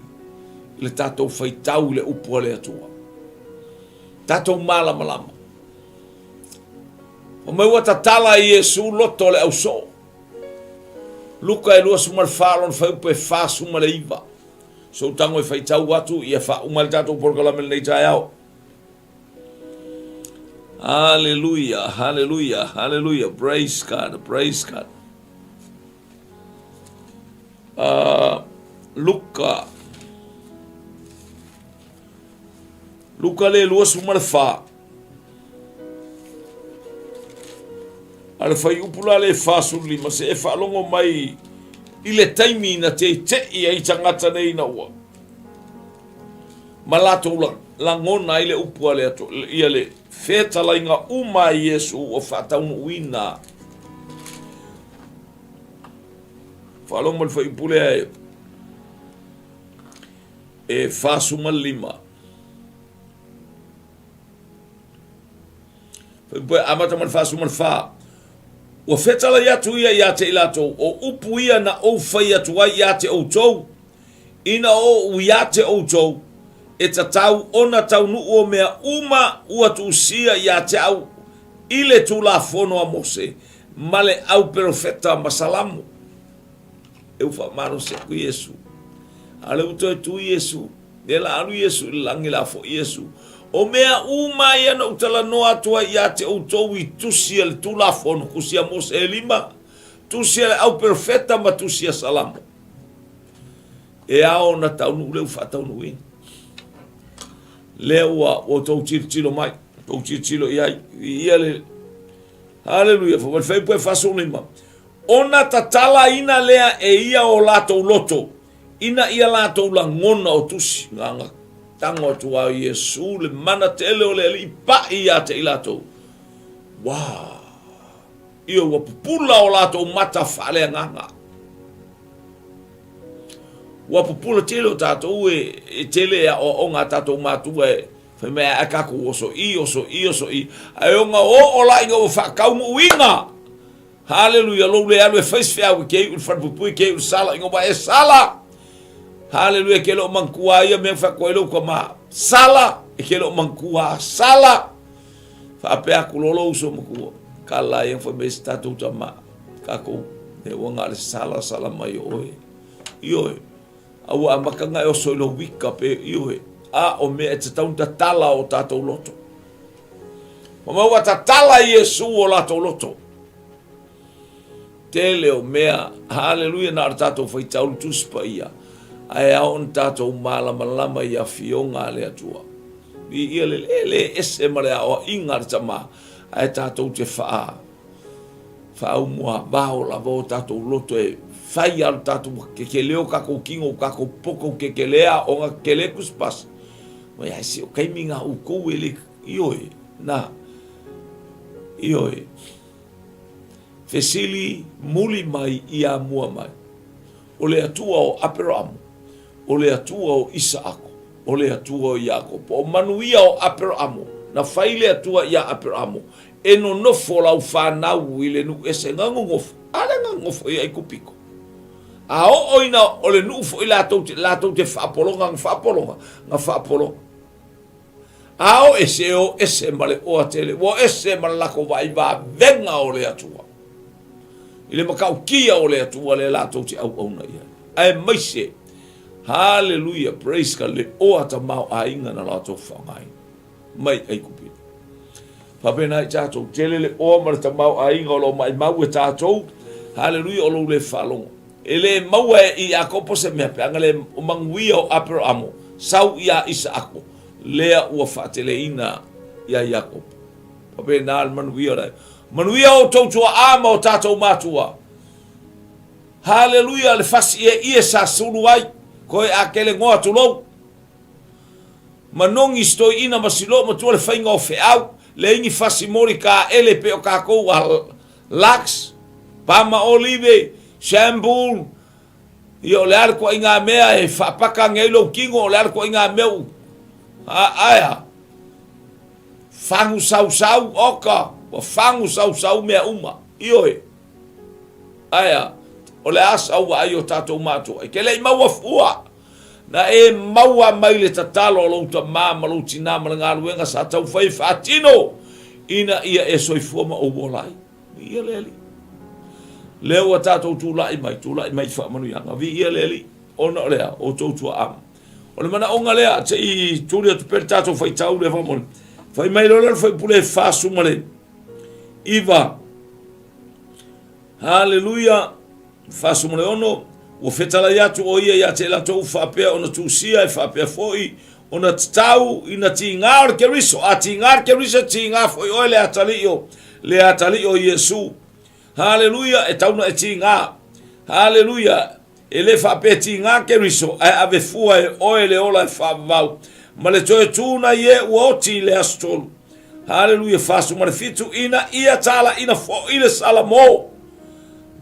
[SPEAKER 1] le tato faitau le upu le atua tato malama o mai wata tala Yesu loto le auso luka e lua sumar falon fai upe fa suma le iwa so tango e fai tau watu ia fa umal tato porkala mel nei tai au hallelujah praise God luka le lua sumar fa ale fai upula le fasuli ma se fa longo mai ile taimi na te I ai tangata nei na ua malato la ngona ile upua le ato ia le feta la inga uma Yesu o fata uina fa longo fai upule e fasuma lima fa amata man fasuma fa o fetala ia tu ia te ilato o upu ia na o fai atu ia te o tou ina o ia te o tou e tatau ona tau nu o mea uma ua tu sia ia te au ile tu la fono a Mose male au profeta masalamu eu fa mano se ku Yesu ale uto tu Yesu dela anu Yesu langi la fo Yesu o mea uma ia na utala no atua ia te o tou I tusia le tu la fono kusia Mose lima tusia le au perfeta ma tusia salamu e ao na tau nu leu fa tau nu leua o tou tilo mai tou tilo ia le hallelujah fo fai pe fa lima ona tatala ina lea e ia o lato loto ina ia lato la ngona o tusi nganga tango tua Yesu le mana tele o le li pa ia te ilato wow io wa pupula o lato mata fale nganga wa pupula tele o tato e tele o nga tato matu e fe me akaku oso I ai onga o la inga o fa kaumu winga hallelujah lo le alwe face fiu ke u fa pupu ke u sala inga ba e sala hallelujah ke lo mankua ia me fa ko lo ma sala e ke lo mankua sala fa pe akulolo uso mku kala ia fa be statu tama kako e wanga le sala mai oi io au amakanga o so lo wika pe io a o me e tau tala o tato loto mama wa tala Yesu o lato loto tele o mea hallelujah na tato foi tau tu spaia ai on tato malama ia fionga le atua I le ese mare o ingar tama ai tato te fa mua bao la vo tato loto e fai al tato ke leo kako kingo kako poko ke lea o nga kele kuspas mai ai si o kaiminga u ko ele ioe na ioe fesili muli mai ia mua mai o le atua o Abraham o le atua o Isaako o le atua o Iakob o manuia o Abraham na faile atua ia Abraham e no nofo lau whanau I le nu ese ngangongofo ala ngangongofo ia ikupiko a o oina o le nufo I latou te whaapolonga nga whaapolonga a o ese male o atele o ese male lako vai va venga o le atua I le makau kia o le atua le latou te au na ia ai maise hallelujah praise God le o ata mau a inga na latou whangai mai ai kupito Papena i tātou telele o ma le tamau a inga o lo mai mau e tātou. Hallelujah o lo le whalongo. Ele maua i a kopo se mea peanga le o manguia o apero amo. Sau ia isa ako. Lea ua whaatele ina ia Jakob. Papena al manuia rai. Manuia o tautua ama o tātou mātua. Hallelujah le fasi e sa sulu ai. Koe a kele ngoa tulou. Manongi stoi ina masilo matua le whainga o whiau. Le ingi fasi mori ka ele pe o kako a lax. Pama olive. Shampoo. Io le arco inga mea e whapaka ngeilo kingo. Le arco inga meu. Aia. Fangu sau oka. O fangu sau mea uma. Io e. Aia. O le asa ua ai o tātou mātua. Ke lei maua fua. Na e maua mai le tatalo o louta māma louti nāma le ngāruenga sa tau whai whaatino. Ina ia e soifua ma o wolai. Ia leli. Leo a tātou tūlai mai whaamanuianga. Vi ia leli. Ona o lea o tautua ama. O le mana onga lea. Te i tūri atu pere tātou whai tau le whamone. Whai mai lola whai pule whāsumale. Iva. Hallelujah. Whāsumale ono. O fetala yatu o ia te la tau whapea ona tūsia e whapea foi. Ona tau ina ti ngār ke riso. A ti ngār ke riso ti ngār foi o le atali o. Le atali o Yesu. Hallelujah. E tauna e ti ngār. Hallelujah. E le whapea ti ngār ke riso. E ave fua e oe le ola e whapavau. Ma le toe tūna ie uoti le astolu. Hallelujah. Whāsumale fitu ina ia tala ina fo ile salamo.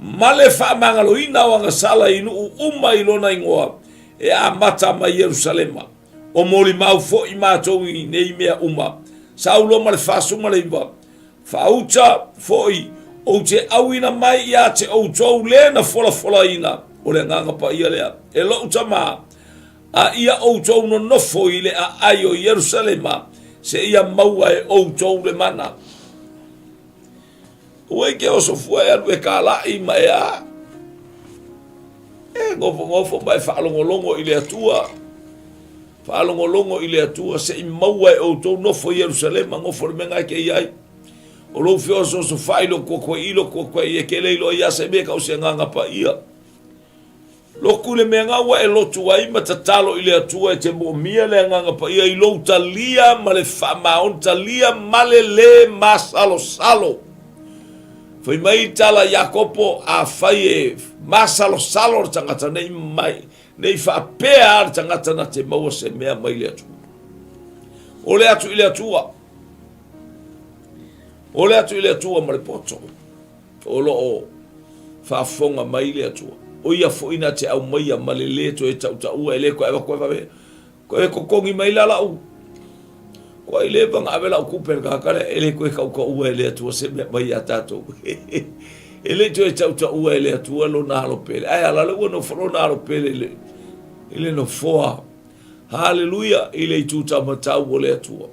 [SPEAKER 1] Male fa mangalo ina wanga sala inu uma ilona ingoa e a mata ma Yerusalema o moli mau fo i matou i nei mea uma saulo male fa suma le iwa fa ucha fo i o te awina mai ia te o tou le na fola ina o le nganga pa ia lea e lo ucha ma a ia o tou no nofo i le a ayo Yerusalema se ia maua e o tou le mana. Ue ke oso fua e anu e kāla i mai a. E ngofo mai whaalongolongo i le atua. Whaalongolongo i le atua se i maua e o tau nofo Yerusalema ngofo le menga ke iai. O lo fioso so whailo kua ilo kua i e ke leilo i ase meka o se nganga pa ia. Loku le menga ua e lotu wa ima tatalo i le atua e te mo mia le nganga pa ia i lo talia ma le whamaon talia ma le masalo salo. Foi mai tala Jakopo a fai e masalo salo tangata nei mai nei whapea tangata na te maua se mea mai le atua. O le atu i le atua. O le atu i le atua ma le poto. O lo o whafonga mai le atua. O ia foina te au mai a ma le leto e tau ua e le koe ewa koe wawe. Koe kokongi mai la lau. Koe le vanga avela o kuper kakare ele koe kauka ua ele atua se mea mai a tātou. Ele to e tauta ua ele atua lo nalo pele. Ai ala le ua no wharo nalo pele ele no foa. Hallelujah. Ele i tūta matau o le atua.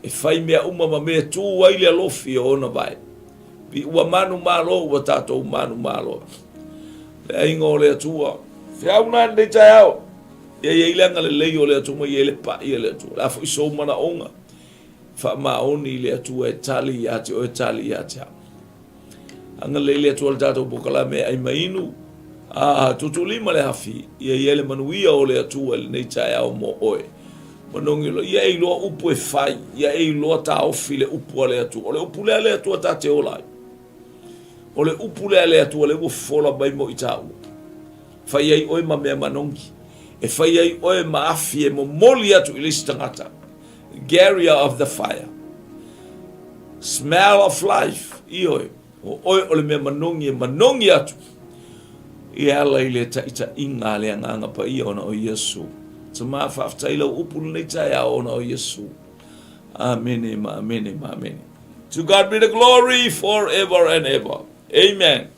[SPEAKER 1] E whai mea uma ma mea tū wai le alofi o ona vai. Vi ua manu malo ua tātou manu malo. Le ainga o le atua. Whiau nā nei tai au. Ia ileanga le lei o le atua mai ele pa i le atua. La fo iso mana onga. Fa maoni le atua e tali ia te o e tali ia te. Anga le atua le tātou pokala me ai mainu. TUUTUULIMA le afi. Ia le manuia o le atua le nei tai au mo oe. Manongi lo ia loa upu e fai. Ia loa ta ofi le upu le atua. O le upu le atua ta te olai. O le upu le atua le ua fola mai mo i tau. Fai ai oe ma mea manongi. E fai ai oe ma afi e mo moli atu i lisi tangata. Garrier of the fire. Smell of life. Ioi. O oi o le mea manongi atu. I ala i le taita inga le anganga pa ia ona o Yesu. Sa maa whaaftaila upu nei tai a ona o Yesu. Amen. To God be the glory forever and ever. Amen.